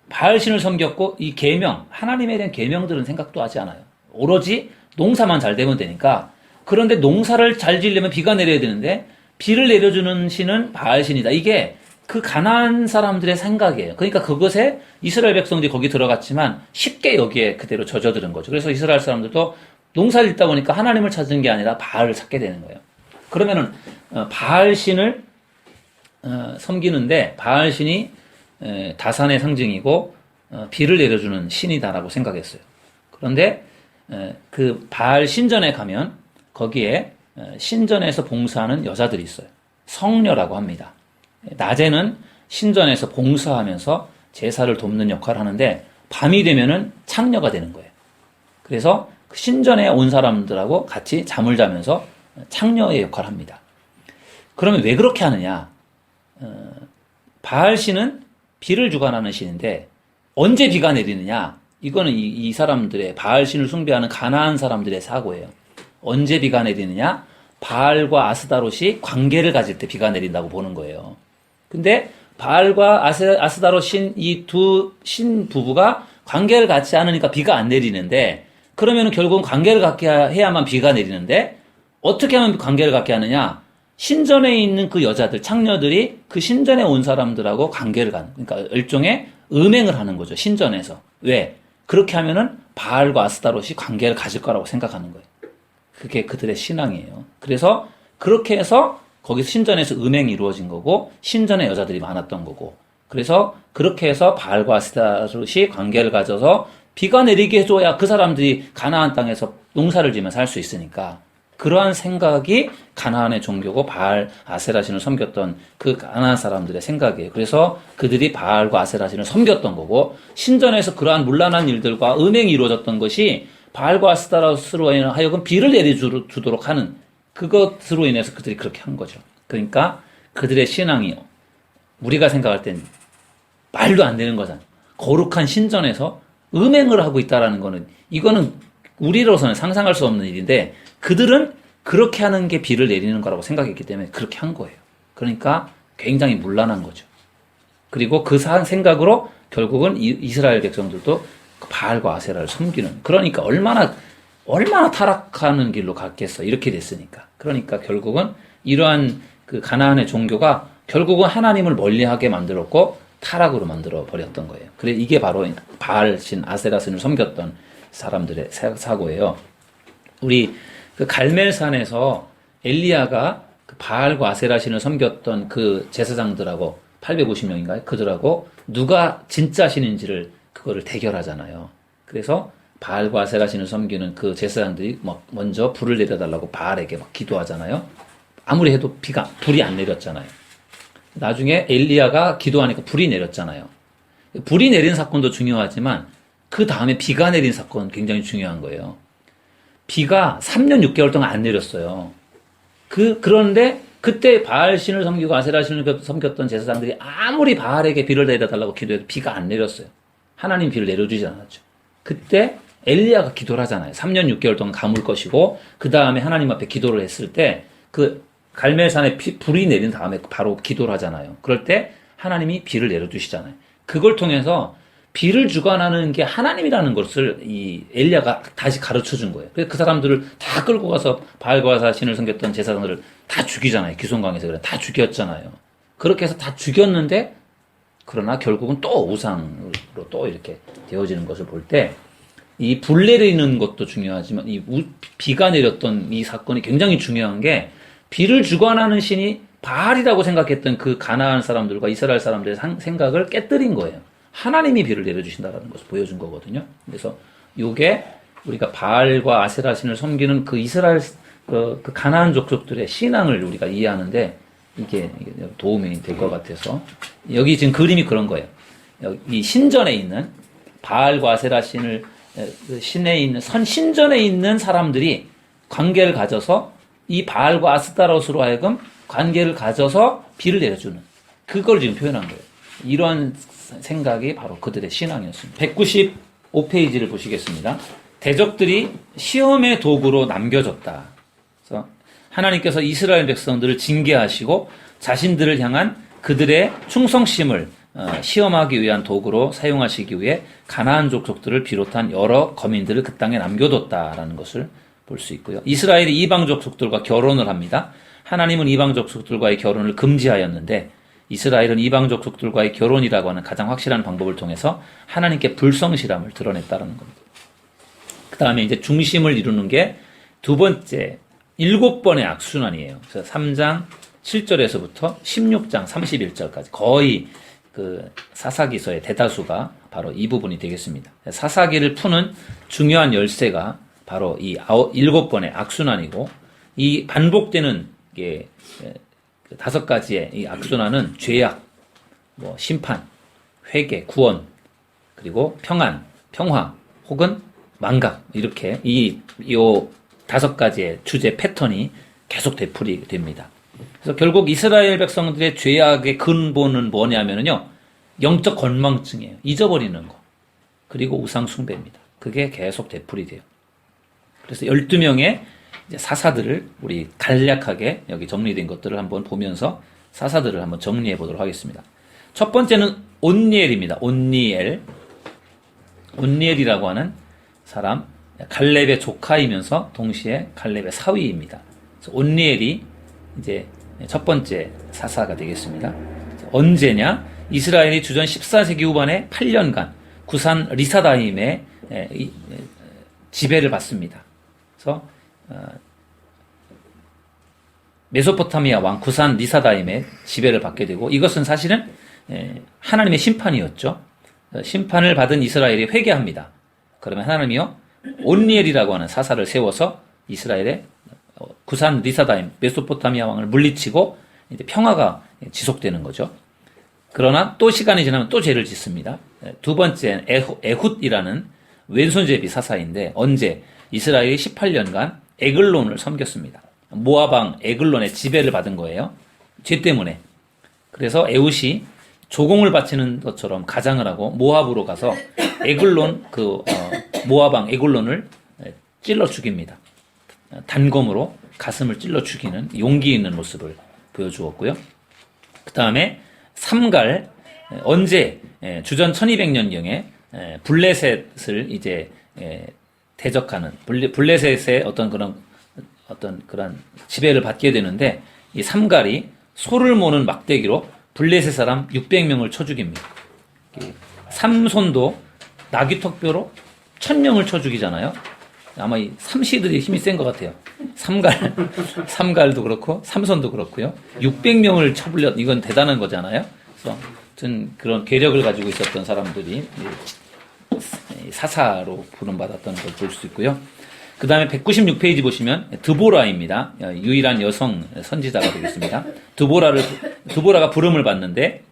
바알신을 섬겼고, 이 계명, 하나님에 대한 계명들은 생각도 하지 않아요. 오로지 농사만 잘 되면 되니까. 그런데 농사를 잘 지으려면 비가 내려야 되는데 비를 내려주는 신은 바알신이다. 이게 그 가나안 사람들의 생각이에요. 그러니까 그것에 이스라엘 백성들이 거기 들어갔지만 쉽게 여기에 그대로 젖어드는 거죠. 그래서 이스라엘 사람들도 농사를 짓다 보니까 하나님을 찾은 게 아니라 바알을 찾게 되는 거예요. 그러면은 바알신을 섬기는데 바알신이 다산의 상징이고 비를 내려주는 신이다라고 생각했어요. 그런데 그 바알 신전에 가면 거기에 신전에서 봉사하는 여자들이 있어요. 성녀라고 합니다. 낮에는 신전에서 봉사하면서 제사를 돕는 역할을 하는데 밤이 되면은 창녀가 되는 거예요. 그래서 신전에 온 사람들하고 같이 잠을 자면서 창녀의 역할을 합니다. 그러면 왜 그렇게 하느냐? 바알 신은 비를 주관하는 신인데 언제 비가 내리느냐? 이거는 이 사람들의 바알 신을 숭배하는 가나안 사람들의 사고예요. 언제 비가 내리느냐? 바알과 아스다롯이 관계를 가질 때 비가 내린다고 보는 거예요. 근데 바알과 아스다롯 이 두 신 부부가 관계를 갖지 않으니까 비가 안 내리는데, 그러면 결국은 관계를 갖게 해야만 비가 내리는데 어떻게 하면 관계를 갖게 하느냐? 신전에 있는 그 여자들, 창녀들이 그 신전에 온 사람들하고 관계를 갖는, 그러니까 일종의 음행을 하는 거죠. 신전에서. 왜? 그렇게 하면은 바알과 아스다롯이 관계를 가질 거라고 생각하는 거예요. 그게 그들의 신앙이에요. 그래서 그렇게 해서 거기서 신전에서 음행이 이루어진 거고 신전에 여자들이 많았던 거고, 그래서 그렇게 해서 바알과 아스다롯이 관계를 가져서 비가 내리게 해줘야 그 사람들이 가나안 땅에서 농사를 지으면 살 수 있으니까, 그러한 생각이 가나안의 종교고 바알 아세라신을 섬겼던 그 가나안 사람들의 생각이에요. 그래서 그들이 바알과 아세라신을 섬겼던 거고, 신전에서 그러한 문란한 일들과 음행이 이루어졌던 것이 바알과 아스타롯으로 하여금 비를 내려주도록 하는, 그것으로 인해서 그들이 그렇게 한 거죠. 그러니까 그들의 신앙이요, 우리가 생각할 땐 말도 안 되는 거잖아요. 거룩한 신전에서 음행을 하고 있다라는 거는, 이거는 우리로서는 상상할 수 없는 일인데 그들은 그렇게 하는 게 비를 내리는 거라고 생각했기 때문에 그렇게 한 거예요. 그러니까 굉장히 문란한 거죠. 그리고 그 생각으로 결국은 이스라엘 백성들도 바알과 아세라를 섬기는, 그러니까 얼마나 타락하는 길로 갔겠어. 이렇게 됐으니까. 그러니까 결국은 이러한 그 가나안의 종교가 결국은 하나님을 멀리하게 만들었고 타락으로 만들어 버렸던 거예요. 그래, 이게 바로 바알신 아세라신을 섬겼던 사람들의 사고예요. 우리 그 갈멜산에서 엘리야가 그 바알과 아세라신을 섬겼던 그 제사장들하고 850명인가요? 그들하고 누가 진짜 신인지를 그거를 대결하잖아요. 그래서 바알과 아세라신을 섬기는 그 제사장들이 막 먼저 불을 내려달라고 바알에게 막 기도하잖아요. 아무리 해도 불이 안 내렸잖아요. 나중에 엘리야가 기도하니까 불이 내렸잖아요. 불이 내린 사건도 중요하지만 그 다음에 비가 내린 사건은 굉장히 중요한 거예요. 비가 3년 6개월 동안 안 내렸어요. 그런데 그때 바알신을 섬기고 아세라신을 섬겼던 제사장들이 아무리 바알에게 비를 내려달라고 기도해도 비가 안 내렸어요. 하나님 비를 내려주지 않았죠. 그때 엘리야가 기도를 하잖아요. 3년 6개월 동안 가물 것이고, 그 다음에 하나님 앞에 기도를 했을 때 그 갈멜산에 불이 내린 다음에 바로 기도를 하잖아요. 그럴 때 하나님이 비를 내려주시잖아요. 그걸 통해서 비를 주관하는 게 하나님이라는 것을 이 엘리야가 다시 가르쳐 준 거예요. 그래서 그 사람들을 다 끌고 가서 바알과 아세라신을 섬겼던 제사장들을 다 죽이잖아요. 기손강에서 다 죽였잖아요. 그렇게 해서 다 죽였는데, 그러나 결국은 또 우상으로 또 이렇게 되어지는 것을 볼 때, 이 불 내리는 것도 중요하지만 비가 내렸던 이 사건이 굉장히 중요한 게, 비를 주관하는 신이 바알이라고 생각했던 그 가나안 사람들과 이스라엘 사람들의 생각을 깨뜨린 거예요. 하나님이 비를 내려주신다는 것을 보여준 거거든요. 그래서 이게 우리가 바알과 아세라신을 섬기는 그 이스라엘 그 가나안 족속들의 신앙을 우리가 이해하는데 이게 도움이 될 것 같아서, 여기 지금 그림이 그런 거예요. 이 신전에 있는 바알과 아세라신을 신에 있는 신전에 있는 사람들이 관계를 가져서 이 바알과 아스타롯으로 하여금 관계를 가져서 비를 내려주는, 그걸 지금 표현한 거예요. 이런 생각이 바로 그들의 신앙이었습니다. 195페이지를 보시겠습니다. 대적들이 시험의 도구로 남겨졌다. 그래서 하나님께서 이스라엘 백성들을 징계하시고 자신들을 향한 그들의 충성심을 시험하기 위한 도구로 사용하시기 위해 가나안 족속들을 비롯한 여러 거민들을 그 땅에 남겨뒀다라는 것을 볼 수 있고요. 이스라엘이 이방 족속들과 결혼을 합니다. 하나님은 이방 족속들과의 결혼을 금지하였는데 이스라엘은 이방 족속들과의 결혼이라고 하는 가장 확실한 방법을 통해서 하나님께 불성실함을 드러냈다는 겁니다. 그 다음에 이제 중심을 이루는 게 두 번째 7번의 악순환이에요. 그래서 3장 7절에서부터 16장 31절까지 거의 그 사사기서의 대다수가 바로 이 부분이 되겠습니다. 사사기를 푸는 중요한 열쇠가 바로 이 7번의 악순환이고 이 반복되는 게 5가지의 이 악순환은 죄악, 심판, 회개, 구원, 그리고 평안, 평화, 혹은 망각 이렇게 이 5가지의 주제 패턴이 계속 되풀이 됩니다. 그래서 결국 이스라엘 백성들의 죄악의 근본은 뭐냐면요, 영적 건망증이에요. 잊어버리는 거. 그리고 우상 숭배입니다. 그게 계속 되풀이 돼요. 그래서 12명의 이제 사사들을 우리 간략하게 여기 정리된 것들을 한번 보면서 사사들을 한번 정리해 보도록 하겠습니다. 첫 번째는 온니엘입니다. 온니엘이라고 하는 사람, 갈렙의 조카이면서 동시에 갈렙의 사위입니다. 그래서 온니엘이 이제 첫 번째 사사가 되겠습니다. 언제냐? 이스라엘이 주전 14세기 후반에 8년간 구산 리사다임의 지배를 받습니다. 그래서 메소포타미아 왕 구산 리사다임의 지배를 받게 되고 이것은 사실은 하나님의 심판이었죠. 심판을 받은 이스라엘이 회개합니다. 그러면 하나님이요 온니엘이라고 하는 사사를 세워서 이스라엘의 구산 리사다임 메소포타미아 왕을 물리치고 이제 평화가 지속되는 거죠. 그러나 또 시간이 지나면 또 죄를 짓습니다. 두 번째는 에훗이라는 왼손제비 사사인데 언제 이스라엘이 18년간 에글론을 섬겼습니다. 모압왕 에글론의 지배를 받은 거예요. 죄 때문에. 그래서 에훗이 조공을 바치는 것처럼 가장을 하고 모압으로 가서 에글론 모압왕 에글론을 찔러 죽입니다. 단검으로 가슴을 찔러 죽이는 용기 있는 모습을 보여주었고요. 그 다음에 삼갈 언제 주전 1200년경에 블레셋을 이제 대적하는 블레셋의 어떤 그런 지배를 받게 되는데 이 삼갈이 소를 모는 막대기로 블레셋 사람 600명을 쳐 죽입니다. 삼손도 나귀턱뼈로 1000명을 쳐 죽이잖아요. 아마 이 삼시들이 힘이 센 것 같아요. 삼갈도 그렇고 삼손도 그렇고요. 600명을 쳐불려 이건 대단한 거잖아요. 그래서 전 그런 괴력을 가지고 있었던 사람들이 사사로 부름받았던 걸 볼 수 있고요. 그 다음에 196페이지 보시면 드보라입니다. 유일한 여성 선지자가 되겠습니다. 드보라가 부름을 받는데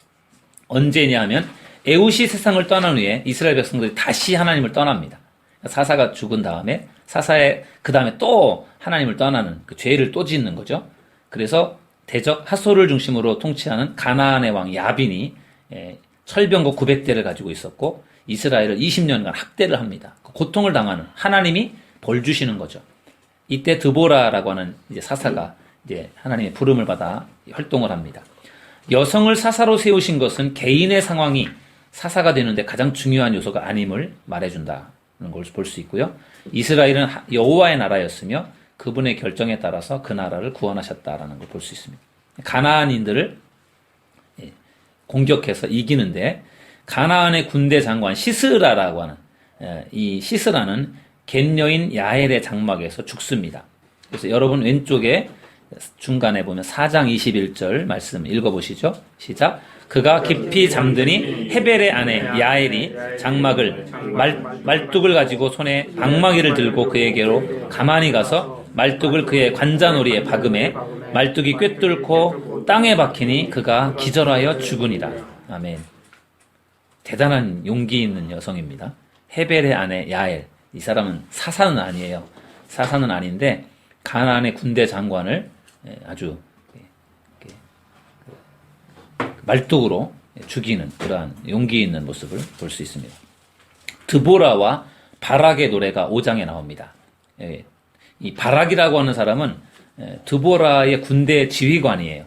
언제냐 하면 에훗이 세상을 떠난 후에 이스라엘 백성들이 다시 하나님을 떠납니다. 사사가 죽은 다음에 사사의 그 다음에 또 하나님을 떠나는 그 죄를 또 짓는 거죠. 그래서 대적 하솔을 중심으로 통치하는 가나안의 왕 야빈이 철병거 900대를 가지고 있었고 이스라엘을 20년간 학대를 합니다. 고통을 당하는 하나님이 벌 주시는 거죠. 이때 드보라라고 하는 이제 사사가 이제 하나님의 부름을 받아 활동을 합니다. 여성을 사사로 세우신 것은 개인의 상황이 사사가 되는데 가장 중요한 요소가 아님을 말해준다는 걸 볼 수 있고요. 이스라엘은 여호와의 나라였으며 그분의 결정에 따라서 그 나라를 구원하셨다라는 걸 볼 수 있습니다. 가나안인들을 공격해서 이기는데 가나안의 군대 장관 시스라라고 하는 이 시스라는 겐 여인 야엘의 장막에서 죽습니다. 그래서 여러분 왼쪽에 중간에 보면 4장 21절 말씀 읽어보시죠. 시작. 그가 깊이 잠드니 헤벨의 아내 야엘이 장막을 말뚝을 가지고 손에 방망이를 들고 그에게로 가만히 가서 말뚝을 그의 관자놀이에 박음에 말뚝이 꿰뚫고 땅에 박히니 그가 기절하여 죽으니라. 아멘. 대단한 용기 있는 여성입니다. 헤벨의 아내 야엘. 이 사람은 사사는 아니에요. 사사는 아닌데 가나안의 군대 장관을 아주 말뚝으로 죽이는 그러한 용기 있는 모습을 볼 수 있습니다. 드보라와 바락의 노래가 5장에 나옵니다. 이 바락이라고 하는 사람은 드보라의 군대 지휘관이에요.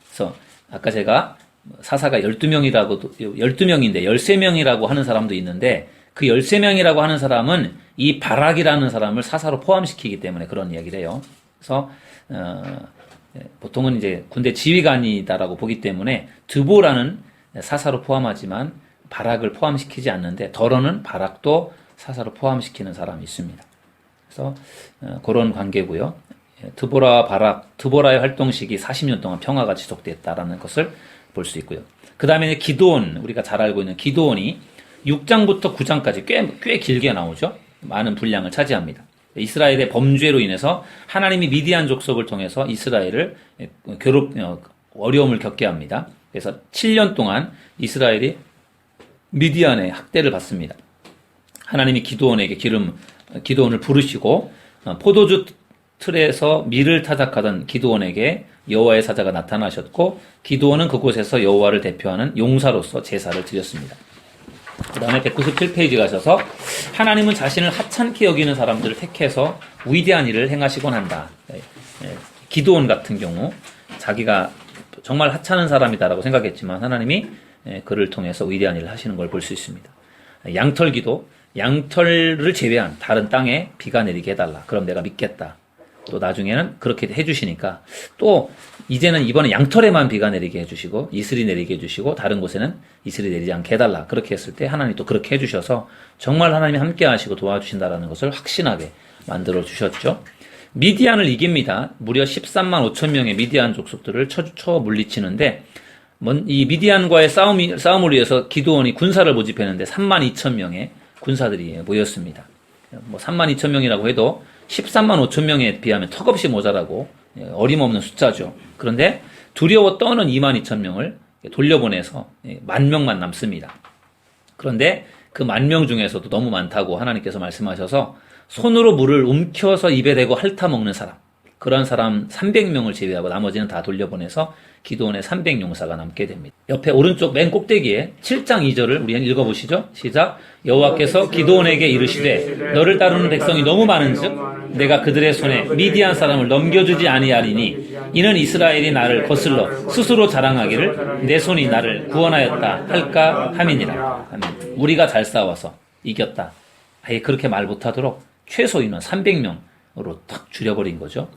그래서 아까 제가 사사가 12명인데 13명이라고 하는 사람도 있는데 그 13명이라고 하는 사람은 이 바락이라는 사람을 사사로 포함시키기 때문에 그런 이야기를 해요. 그래서 보통은 이제 군대 지휘관이다라고 보기 때문에 드보라는 사사로 포함하지만 바락을 포함시키지 않는데 더러는 바락도 사사로 포함시키는 사람이 있습니다. 그래서 그런 관계고요. 드보라와 바락, 드보라의 활동 시기 40년 동안 평화가 지속됐다라는 것을 볼 수 있고요. 그 다음에 기드온, 우리가 잘 알고 있는 기드온이 6장부터 9장까지 꽤 길게 나오죠. 많은 분량을 차지합니다. 이스라엘의 범죄로 인해서 하나님이 미디안 족속을 통해서 이스라엘을 어려움을 겪게 합니다. 그래서 7년 동안 이스라엘이 미디안의 학대를 받습니다. 하나님이 기드온을 부르시고 포도주 틀에서 밀을 타작하던 기드온에게 여호와의 사자가 나타나셨고 기드온은 그곳에서 여호와를 대표하는 용사로서 제사를 드렸습니다. 그 다음에 197페이지 가셔서 하나님은 자신을 하찮게 여기는 사람들을 택해서 위대한 일을 행하시곤 한다. 기드온 같은 경우 자기가 정말 하찮은 사람이다라고 생각했지만 하나님이 그를 통해서 위대한 일을 하시는 걸 볼 수 있습니다. 양털기도 양털을 제외한 다른 땅에 비가 내리게 해달라. 그럼 내가 믿겠다. 또 나중에는 그렇게 해주시니까 또 이제는 이번에 양털에만 비가 내리게 해주시고 이슬이 내리게 해주시고 다른 곳에는 이슬이 내리지 않게 해달라. 그렇게 했을 때 하나님이 또 그렇게 해주셔서 정말 하나님이 함께 하시고 도와주신다라는 것을 확신하게 만들어 주셨죠. 미디안을 이깁니다. 무려 13만 5천 명의 미디안 족속들을 쳐 물리치는데 이 미디안과의 싸움을 위해서 기드온이 군사를 모집했는데 3만 2천 명의 군사들이 모였습니다. 3만 2천 명이라고 해도 13만 5천 명에 비하면 턱없이 모자라고 어림없는 숫자죠. 그런데 두려워 떠는 2만 2천 명을 돌려보내서 10,000명만 남습니다. 그런데 그 10,000명 중에서도 너무 많다고 하나님께서 말씀하셔서 손으로 물을 움켜서 입에 대고 핥아먹는 사람, 그런 사람 300명을 제외하고 나머지는 다 돌려보내서 기드온의 300용사가 남게 됩니다. 옆에 오른쪽 맨 꼭대기에 7장 2절을 우리 이읽어보시죠. 시작. 여호와께서 기드온에게 이르시되 너를 따르는 백성이 너무 많은즉 내가 그들의 손에 미디안 사람을 넘겨주지 아니하리니 이는 이스라엘이 나를 거슬러 스스로 자랑하기를 내 손이 나를 구원하였다 할까 함이니라. 아멘. 우리가 잘 싸워서 이겼다. 아예 그렇게 말 못하도록 최소 인원 300명으로 탁 줄여버린 거죠.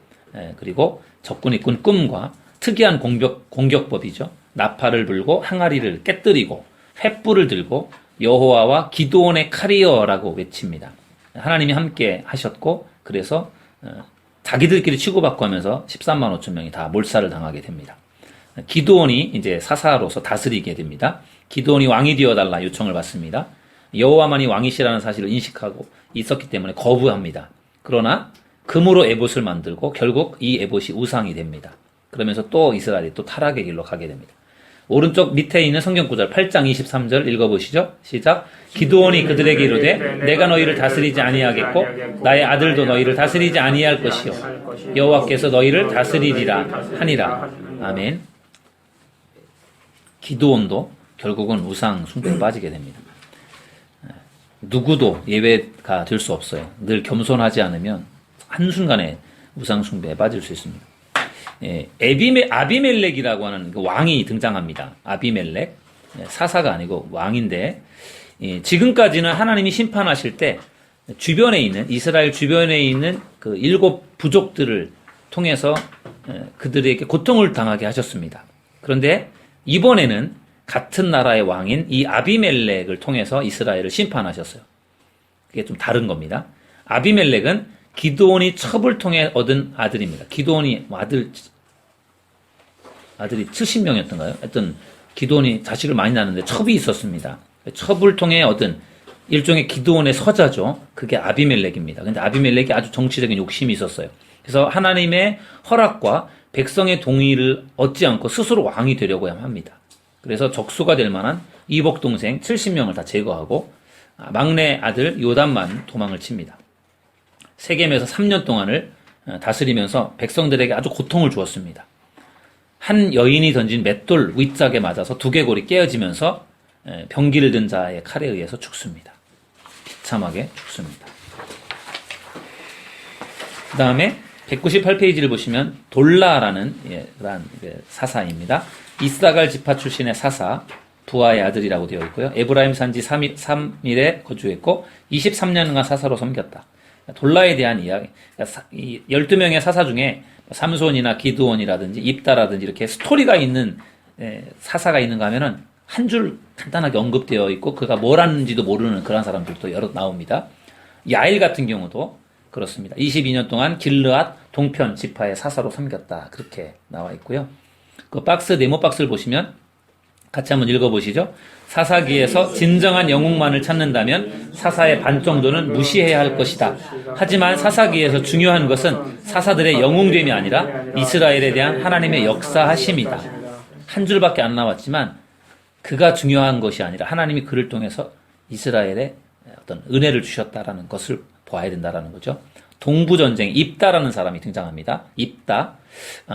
그리고 적군이 꾼 꿈과 특이한 공격법이죠. 나팔을 불고 항아리를 깨뜨리고 횃불을 들고 여호와와 기드온의 칼이여라고 외칩니다. 하나님이 함께 하셨고 그래서 자기들끼리 치고받고 하면서 13만 5천 명이 다 몰살을 당하게 됩니다. 기드온이 이제 사사로서 다스리게 됩니다. 기드온이 왕이 되어달라 요청을 받습니다. 여호와만이 왕이시라는 사실을 인식하고 있었기 때문에 거부합니다. 그러나 금으로 에봇을 만들고 결국 이 에봇이 우상이 됩니다. 그러면서 또 이스라엘이 또 타락의 길로 가게 됩니다. 오른쪽 밑에 있는 성경 구절 8장 23절 읽어보시죠. 시작. 기드온이 그들에게 이르되 내가 너희를 다스리지 아니하겠고 나의 아들도 너희를 다스리지 아니할 것이요 여호와께서 너희를 다스리리라 하니라. 아멘. 기드온도 결국은 우상 숭배에 빠지게 됩니다. 누구도 예외가 될 수 없어요. 늘 겸손하지 않으면 한순간에 우상 숭배에 빠질 수 있습니다. 아비멜렉이라고 하는 그 왕이 등장합니다. 아비멜렉. 사사가 아니고 왕인데, 지금까지는 하나님이 심판하실 때 주변에 있는, 이스라엘 주변에 있는 그 7 부족들을 통해서 그들에게 고통을 당하게 하셨습니다. 그런데 이번에는 같은 나라의 왕인 이 아비멜렉을 통해서 이스라엘을 심판하셨어요. 그게 좀 다른 겁니다. 아비멜렉은 기드온이 첩을 통해 얻은 아들입니다. 기드온이 아들이 70명이었던가요? 하여튼 기드온이 자식을 많이 낳았는데 첩이 있었습니다. 첩을 통해 얻은 일종의 기드온의 서자죠. 그게 아비멜렉입니다. 근데 아비멜렉이 아주 정치적인 욕심이 있었어요. 그래서 하나님의 허락과 백성의 동의를 얻지 않고 스스로 왕이 되려고 합니다. 그래서 적수가 될 만한 이복 동생 70명을 다 제거하고 막내 아들 요담만 도망을 칩니다. 세겜에서 3년 동안을 다스리면서 백성들에게 아주 고통을 주었습니다. 한 여인이 던진 맷돌 윗짝에 맞아서 두개골이 깨어지면서 병기를 든 자의 칼에 의해서 죽습니다. 비참하게 죽습니다. 그 다음에 198페이지를 보시면 돌라라는 사사입니다. 이사갈 지파 출신의 사사, 부하의 아들이라고 되어 있고요. 에브라임 산지 3일에 거주했고 23년간 사사로 섬겼다. 돌라에 대한 이야기, 12명의 사사 중에 삼손이나 기드온이라든지 입다라든지 이렇게 스토리가 있는 사사가 있는가 하면은 한 줄 간단하게 언급되어 있고 그가 뭘 하는지도 모르는 그런 사람들도 여러 나옵니다. 야일 같은 경우도 그렇습니다. 22년 동안 길르앗 동편 지파의 사사로 섬겼다. 그렇게 나와 있고요. 그 네모 박스를 보시면 같이 한번 읽어보시죠. 사사기에서 진정한 영웅만을 찾는다면 사사의 반 정도는 무시해야 할 것이다. 하지만 사사기에서 중요한 것은 사사들의 영웅됨이 아니라 이스라엘에 대한 하나님의 역사하심이다. 한 줄밖에 안 나왔지만 그가 중요한 것이 아니라 하나님이 그를 통해서 이스라엘에 어떤 은혜를 주셨다라는 것을 보아야 된다라는 거죠. 동부전쟁, 입다라는 사람이 등장합니다. 입다.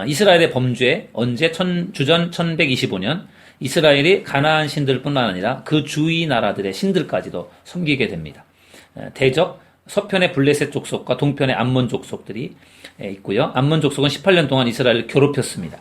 이스라엘의 범죄, 언제? 주전 1125년 이스라엘이 가나안 신들뿐만 아니라 그 주위 나라들의 신들까지도 섬기게 됩니다. 대적, 서편의 블레셋 족속과 동편의 암몬 족속들이 있고요. 암몬 족속은 18년 동안 이스라엘을 괴롭혔습니다.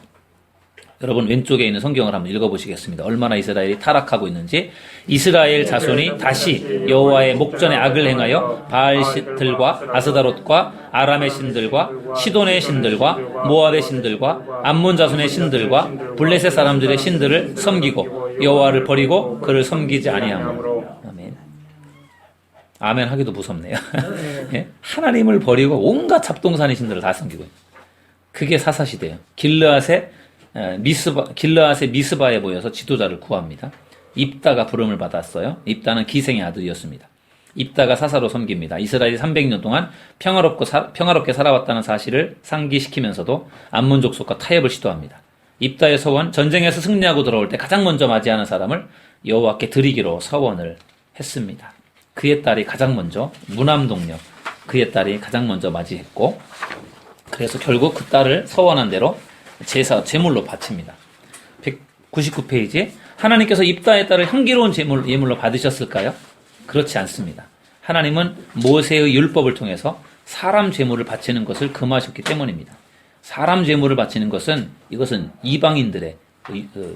여러분 왼쪽에 있는 성경을 한번 읽어보시겠습니다. 얼마나 이스라엘이 타락하고 있는지. 이스라엘 자손이 다시 여호와의 목전에 악을 행하여 바알 신들과 아스다롯과 아람의 신들과 시돈의 신들과 모압의 신들과 암몬 자손의 신들과 블레셋 사람들의 신들을 섬기고 여호와를 버리고 그를 섬기지 아니하므로. 아멘. 아멘 하기도 무섭네요. 예? 하나님을 버리고 온갖 잡동사니 신들을 다 섬기고 있어요. 그게 사사시대예요. 길르앗의 미스바에 모여서 지도자를 구합니다. 입다가 부름을 받았어요. 입다는 기생의 아들이었습니다. 입다가 사사로 섬깁니다. 이스라엘이 300년 동안 평화롭게 살아왔다는 사실을 상기시키면서도 암몬 족속과 타협을 시도합니다. 입다의 서원, 전쟁에서 승리하고 돌아올 때 가장 먼저 맞이하는 사람을 여호와께 드리기로 서원을 했습니다. 그의 딸이 가장 먼저, 무남동녀, 그의 딸이 가장 먼저 맞이했고, 그래서 결국 그 딸을 서원한 대로 제물로 바칩니다. 199페이지. 하나님께서 입다의 딸을 향기로운 예물로 받으셨을까요? 그렇지 않습니다. 하나님은 모세의 율법을 통해서 사람 제물을 바치는 것을 금하셨기 때문입니다. 사람 제물을 바치는 것은 이것은 이방인들의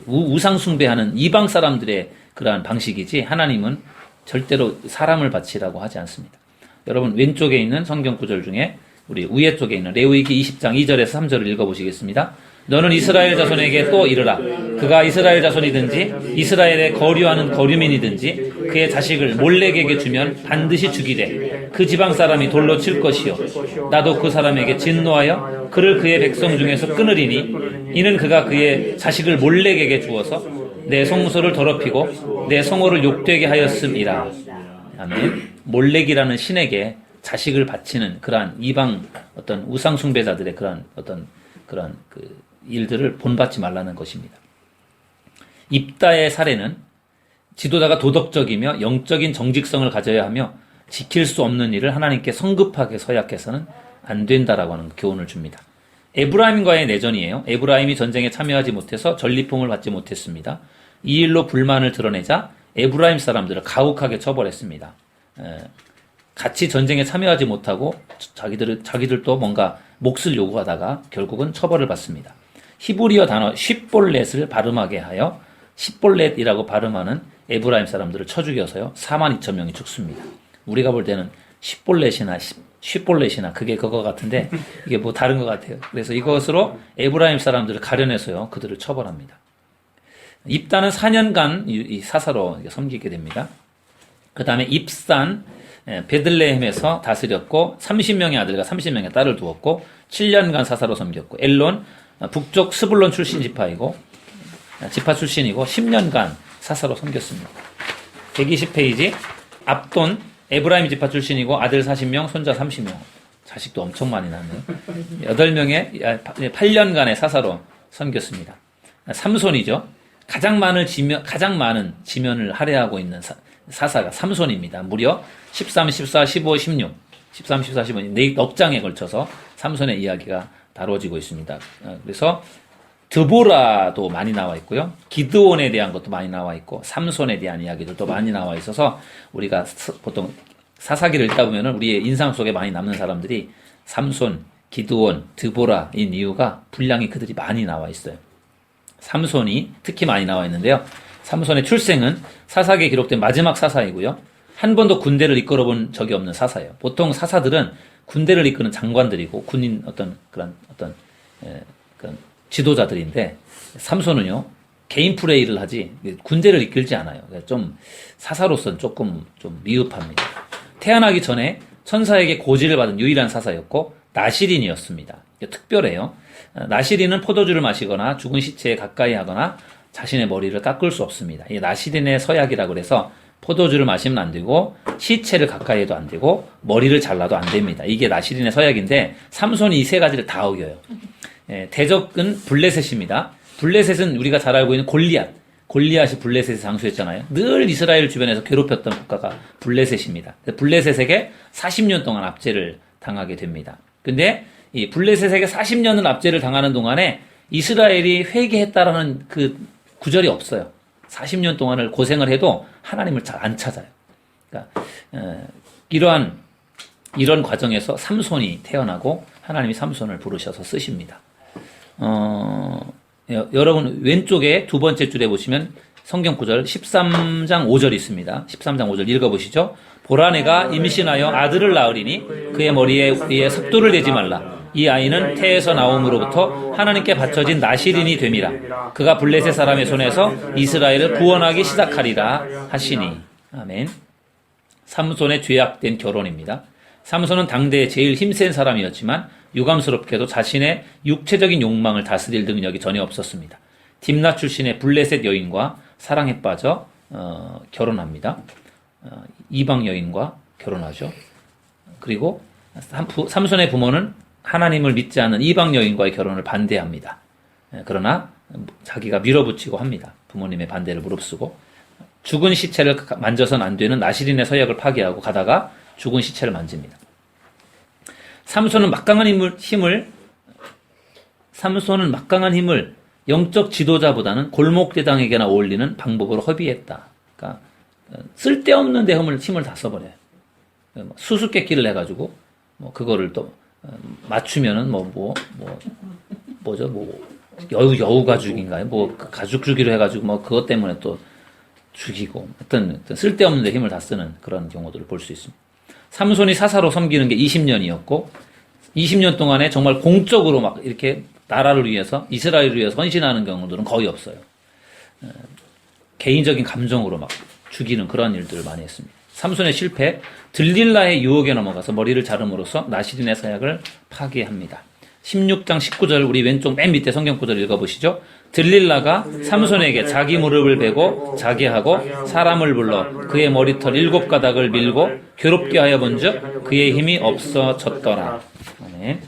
우상 숭배하는 이방 사람들의 그러한 방식이지 하나님은 절대로 사람을 바치라고 하지 않습니다. 여러분 왼쪽에 있는 성경 구절 중에 우리 위에 쪽에 있는 레위기 20장 2절에서 3절을 읽어보시겠습니다. 너는 이스라엘 자손에게 또 이르라. 그가 이스라엘 자손이든지 이스라엘에 거류하는 거류민이든지 그의 자식을 몰렉에게 주면 반드시 죽이되 그 지방 사람이 돌로 칠 것이요 나도 그 사람에게 진노하여 그를 그의 백성 중에서 끊으리니 이는 그가 그의 자식을 몰렉에게 주어서 내 성소를 더럽히고 내 성호를 욕되게 하였음이라. 아멘. 몰렉이라는 신에게 자식을 바치는 그러한 이방 어떤 우상 숭배자들의 그런 일들을 본받지 말라는 것입니다. 입다의 사례는 지도자가 도덕적이며 영적인 정직성을 가져야 하며 지킬 수 없는 일을 하나님께 성급하게 서약해서는 안 된다라고 하는 교훈을 줍니다. 에브라임과의 내전이에요. 에브라임이 전쟁에 참여하지 못해서 전리품을 받지 못했습니다. 이 일로 불만을 드러내자 에브라임 사람들을 가혹하게 처벌했습니다. 같이 전쟁에 참여하지 못하고 자기들도 뭔가 몫을 요구하다가 결국은 처벌을 받습니다. 히브리어 단어 쉽볼렛을 발음하게 하여 십볼렛이라고 발음하는 에브라임 사람들을 쳐 죽여서요 42,000명이 죽습니다. 우리가 볼 때는 쉽볼렛이나 그게 그거 같은데 이게 뭐 다른 것 같아요. 그래서 이것으로 에브라임 사람들을 가려내서요 그들을 처벌합니다. 입다는 4년간 이 사사로 섬기게 됩니다. 그 다음에 입산 베들레헴에서 다스렸고 30명의 아들과 30명의 딸을 두었고 7년간 사사로 섬겼고 엘론 북쪽 스불론 출신 지파 출신이고 10년간 사사로 섬겼습니다. 120페이지 압돈 에브라임 지파 출신이고 아들 40명 손자 30명 자식도 엄청 많이 낳네요. 8년간의 사사로 섬겼습니다. 삼손이죠. 가장 많은 지면을 할애하고 있는 사사가 삼손입니다. 무려 13, 14, 15, 16 넉장에 걸쳐서 삼손의 이야기가 다뤄지고 있습니다. 그래서 드보라도 많이 나와 있고요. 기드온에 대한 것도 많이 나와 있고 삼손에 대한 이야기들도 많이 나와 있어서 우리가 보통 사사기를 읽다 보면은 우리의 인상 속에 많이 남는 사람들이 삼손, 기드온, 드보라인 이유가 분량이 그들이 많이 나와 있어요. 삼손이 특히 많이 나와 있는데요. 삼손의 출생은 사사기에 기록된 마지막 사사이고요. 한 번도 군대를 이끌어 본 적이 없는 사사예요. 보통 사사들은 군대를 이끄는 장관들이고 군인 그런 지도자들인데 삼손은요 개인 플레이를 하지 군대를 이끌지 않아요. 좀 사사로서는 조금 좀 미흡합니다. 태어나기 전에 천사에게 고지를 받은 유일한 사사였고 나시린이었습니다. 특별해요. 나시린은 포도주를 마시거나 죽은 시체에 가까이 하거나 자신의 머리를 깎을 수 없습니다. 이 나시린의 서약이라고 그래서 포도주를 마시면 안 되고 시체를 가까이 해도 안 되고 머리를 잘라도 안 됩니다. 이게 나시린의 서약인데 삼손이 이 세 가지를 다 어겨요. 대적은 블레셋입니다. 블레셋은 우리가 잘 알고 있는 골리앗이 블레셋의 장수였잖아요. 늘 이스라엘 주변에서 괴롭혔던 국가가 블레셋입니다. 블레셋에게 40년 동안 압제를 당하게 됩니다. 근데 이 블레셋에게 40년을 압제를 당하는 동안에 이스라엘이 회개했다라는 그 구절이 없어요. 40년 동안을 고생을 해도 하나님을 잘 안 찾아요. 그러니까 이런 과정에서 삼손이 태어나고 하나님이 삼손을 부르셔서 쓰십니다. 여러분 왼쪽에 두 번째 줄에 보시면 성경 구절 13장 5절 있습니다. 13장 5절 읽어보시죠. 보라 내가 임신하여 아들을 낳으리니 그의 머리에 섭도를 내지 말라. 이 아이는 태에서 나옴으로부터 하나님께 바쳐진 나시린이 됨이라. 그가 블레셋 사람의 손에서 이스라엘을 구원하기 시작하리라 하시니. 아멘. 삼손의 죄악된 결혼입니다. 삼손은 당대에 제일 힘센 사람이었지만 유감스럽게도 자신의 육체적인 욕망을 다스릴 능력이 전혀 없었습니다. 딥나 출신의 블레셋 여인과 사랑에 빠져 결혼합니다. 이방 여인과 결혼하죠. 그리고 삼손의 부모는 하나님을 믿지 않는 이방 여인과의 결혼을 반대합니다. 그러나 자기가 밀어붙이고 합니다. 부모님의 반대를 무릅쓰고 죽은 시체를 만져서는 안 되는 나시린의 서약을 파기하고 가다가 죽은 시체를 만집니다. 삼손은 막강한 힘을 영적 지도자보다는 골목대장에게나 어울리는 방법으로 허비했다. 그러니까 쓸데없는 데 힘을 다 써버려요. 수수께끼를 해가지고 그거를 또 맞추면은 여우 가죽인가요? 가죽 주기로 해가지고 그것 때문에 또 죽이고 어떤 쓸데없는 데 힘을 다 쓰는 그런 경우들을 볼 수 있습니다. 삼손이 사사로 섬기는 게 20년이었고 20년 동안에 정말 공적으로 막 이렇게 나라를 위해서 이스라엘을 위해서 헌신하는 경우들은 거의 없어요. 개인적인 감정으로 막 죽이는 그런 일들을 많이 했습니다. 삼손의 실패, 들릴라의 유혹에 넘어가서 머리를 자름으로써 나시린의 서약을 파기합니다. 16장 19절 우리 왼쪽 맨 밑에 성경 구절 읽어보시죠. 들릴라가 삼손에게 자기 무릎을 베고 자게 하고 사람을 불러 그의 머리털 7가닥을 밀고 괴롭게 하여 본즉 그의 힘이 없어졌더라. 네.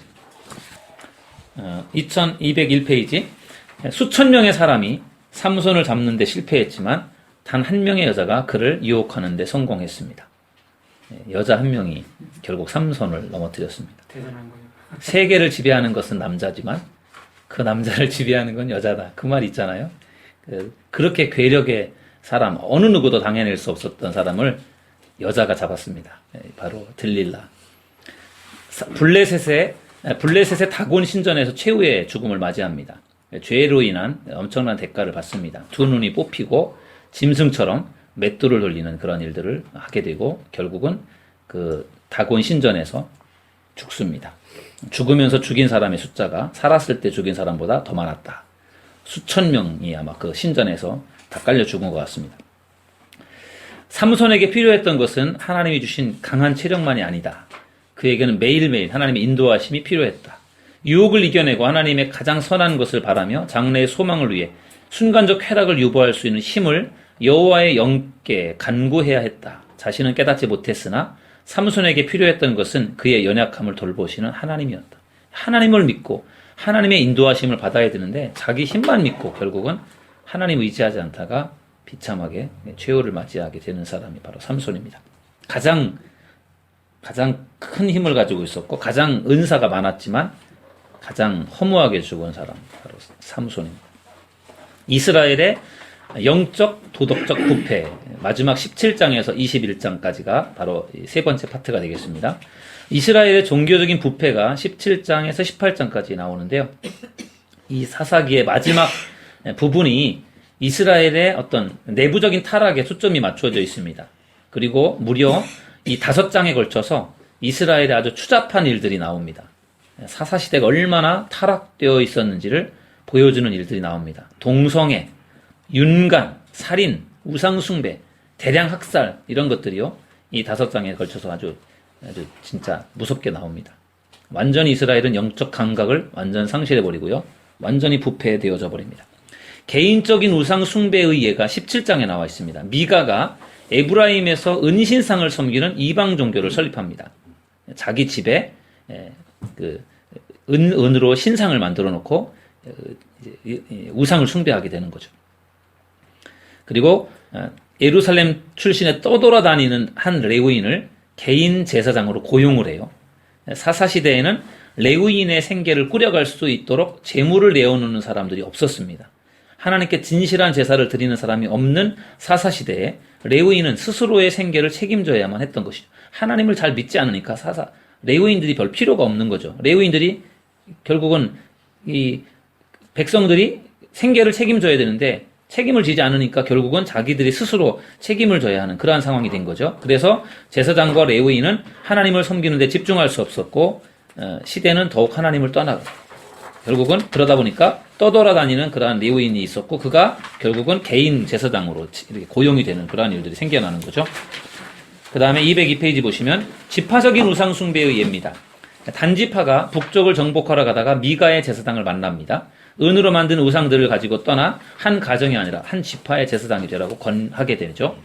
2201페이지 수천 명의 사람이 삼손을 잡는 데 실패했지만 단 한 명의 여자가 그를 유혹하는 데 성공했습니다. 여자 한 명이 결국 삼손을 넘어뜨렸습니다. 세계를 지배하는 것은 남자지만 그 남자를 지배하는 건 여자다. 그 말 있잖아요. 그렇게 괴력의 사람, 어느 누구도 당해낼 수 없었던 사람을 여자가 잡았습니다. 바로 들릴라. 블레셋의 다곤 신전에서 최후의 죽음을 맞이합니다. 죄로 인한 엄청난 대가를 받습니다. 두 눈이 뽑히고 짐승처럼 맷돌을 돌리는 그런 일들을 하게 되고 결국은 그 다곤 신전에서 죽습니다. 죽으면서 죽인 사람의 숫자가 살았을 때 죽인 사람보다 더 많았다. 수천 명이 아마 그 신전에서 다 깔려 죽은 것 같습니다. 삼손에게 필요했던 것은 하나님이 주신 강한 체력만이 아니다. 그에게는 매일매일 하나님의 인도하심이 필요했다. 유혹을 이겨내고 하나님의 가장 선한 것을 바라며 장래의 소망을 위해 순간적 쾌락을 유보할 수 있는 힘을 여호와의 영께 간구해야 했다. 자신은 깨닫지 못했으나 삼손에게 필요했던 것은 그의 연약함을 돌보시는 하나님이었다. 하나님을 믿고 하나님의 인도하심을 받아야 되는데 자기 힘만 믿고 결국은 하나님 의지하지 않다가 비참하게 최후를 맞이하게 되는 사람이 바로 삼손입니다. 가장 큰 힘을 가지고 있었고 가장 은사가 많았지만 가장 허무하게 죽은 사람, 바로 삼손입니다. 이스라엘의 영적, 도덕적 부패, 마지막 17장에서 21장까지가 바로 세 번째 파트가 되겠습니다. 이스라엘의 종교적인 부패가 17장에서 18장까지 나오는데요. 이 사사기의 마지막 부분이 이스라엘의 어떤 내부적인 타락에 초점이 맞춰져 있습니다. 그리고 무려 이 5장에 걸쳐서 이스라엘의 아주 추잡한 일들이 나옵니다. 사사시대가 얼마나 타락되어 있었는지를 보여주는 일들이 나옵니다. 동성애, 윤간, 살인, 우상숭배, 대량 학살 이런 것들이요. 이 5장에 걸쳐서 아주 진짜 무섭게 나옵니다. 완전히 이스라엘은 영적 감각을 완전 상실해버리고요. 완전히 부패되어져 버립니다. 개인적인 우상숭배의 예가 17장에 나와 있습니다. 미가가 에브라임에서 은신상을 섬기는 이방 종교를 설립합니다. 자기 집에 은으로 신상을 만들어 놓고 우상을 숭배하게 되는 거죠. 그리고 예루살렘 출신의 떠돌아다니는 한 레위인을 개인 제사장으로 고용을 해요. 사사시대에는 레위인의 생계를 꾸려갈 수 있도록 제물을 내어놓는 사람들이 없었습니다. 하나님께 진실한 제사를 드리는 사람이 없는 사사시대에 레위인은 스스로의 생계를 책임져야만 했던 것이죠. 하나님을 잘 믿지 않으니까 레위인들이 별 필요가 없는 거죠. 레위인들이 결국은 이 백성들이 생계를 책임져야 되는데 책임을 지지 않으니까 결국은 자기들이 스스로 책임을 져야 하는 그러한 상황이 된 거죠. 그래서 제사장과 레위인은 하나님을 섬기는 데 집중할 수 없었고 시대는 더욱 하나님을 떠나고 결국은 그러다 보니까 떠돌아다니는 그러한 레위인이 있었고 그가 결국은 개인 제사장으로 이렇게 고용이 되는 그러한 일들이 생겨나는 거죠. 그 다음에 202페이지 보시면 지파적인 우상숭배의 예입니다. 단지파가 북쪽을 정복하러 가다가 미가의 제사장을 만납니다. 은으로 만든 우상들을 가지고 떠나 한 가정이 아니라 한 지파의 제사장이 되라고 권하게 되죠.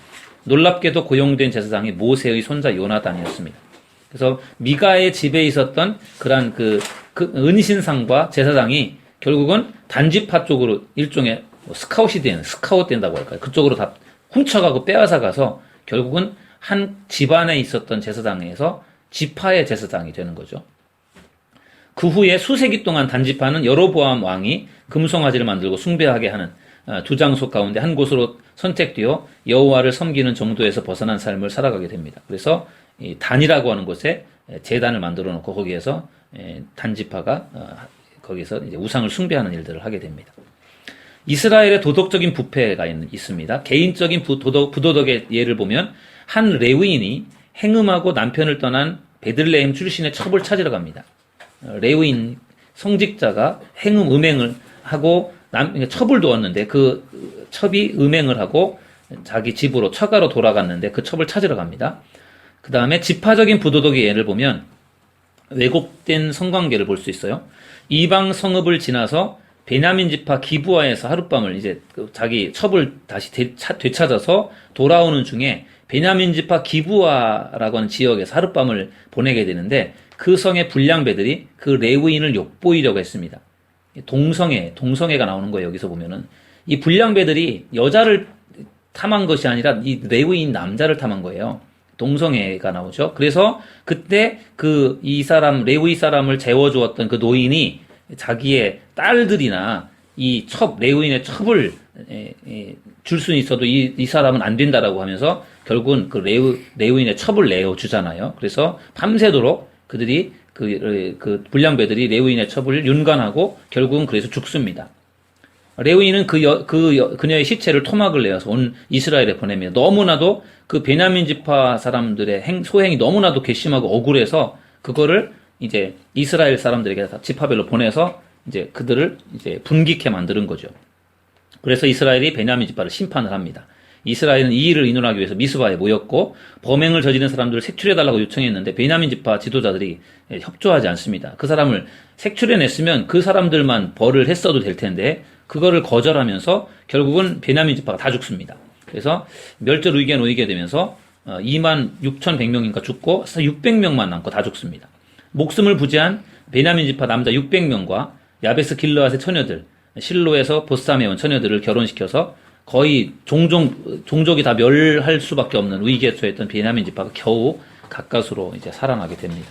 놀랍게도 고용된 제사장이 모세의 손자 요나단이었습니다. 그래서 미가의 집에 있었던 그러한 그 은신상과 제사장이 결국은 단지파 쪽으로 일종의 스카웃이 된다고 할까요? 그쪽으로 다 훔쳐가고 빼앗아 가서 결국은 한 집안에 있었던 제사장에서 지파의 제사장이 되는 거죠. 그 후에 수세기 동안 단지파는 여로보암 왕이 금송아지를 만들고 숭배하게 하는 두 장소 가운데 한 곳으로 선택되어 여호와를 섬기는 정도에서 벗어난 삶을 살아가게 됩니다. 그래서 이 단이라고 하는 곳에 제단을 만들어 놓고 거기에서 단지파가 거기서 이제 우상을 숭배하는 일들을 하게 됩니다. 이스라엘의 도덕적인 부패가 있습니다. 개인적인 부도덕의 예를 보면 한 레위인이 행음하고 남편을 떠난 베들레헴 출신의 첩을 찾으러 갑니다. 레위인 성직자가 음행을 하고 첩을 두었는데 그 첩이 음행을 하고 자기 집으로 처가로 돌아갔는데 그 첩을 찾으러 갑니다. 그 다음에 지파적인 부도덕의 예를 보면 왜곡된 성관계를 볼 수 있어요. 이방 성읍을 지나서 베냐민 지파 기브아에서 하룻밤을 이제 자기 첩을 다시 되찾아서 돌아오는 중에 베냐민 지파 기브아라고 하는 지역에서 하룻밤을 보내게 되는데 그 성의 불량배들이 그 레위인을 욕보이려고 했습니다. 동성애가 나오는 거예요. 여기서 보면은 이 불량배들이 여자를 탐한 것이 아니라 이 레위인 남자를 탐한 거예요. 동성애가 나오죠. 그래서 그때 레위 사람을 재워주었던 그 노인이 자기의 딸들이나 레위인의 첩을 줄 수는 있어도 이 사람은 안 된다라고 하면서 결국은 그 레위인의 첩을 내어주잖아요. 그래서 밤새도록 그들이 그 불량배들이 레위인의 첩을 윤관하고 결국은 그래서 죽습니다. 레위인은 그녀의 시체를 토막을 내어서 온 이스라엘에 보내며 너무나도 그 베냐민 지파 사람들의 소행이 너무나도 괘씸하고 억울해서 그거를 이제 이스라엘 사람들에게 다 지파별로 보내서 이제 그들을 이제 분깃케 만드는 거죠. 그래서 이스라엘이 베냐민 지파를 심판을 합니다. 이스라엘은 이 일을 의논하기 위해서 미스바에 모였고 범행을 저지른 사람들을 색출해달라고 요청했는데 베냐민 지파 지도자들이 협조하지 않습니다. 그 사람을 색출해냈으면 그 사람들만 벌을 했어도 될 텐데 그거를 거절하면서 결국은 베냐민 지파가 다 죽습니다. 그래서 멸절 위기에 놓이게 되면서 26,100명인가 죽고 600명만 남고 다 죽습니다. 목숨을 부지한 베냐민 지파 남자 600명과 야베스 길르앗의 처녀들, 실로에서 보쌈에 온 처녀들을 결혼시켜서 거의 종족이 다 멸할 수밖에 없는 위기에 처했던 베냐민 지파가 겨우 가까스로 이제 살아나게 됩니다.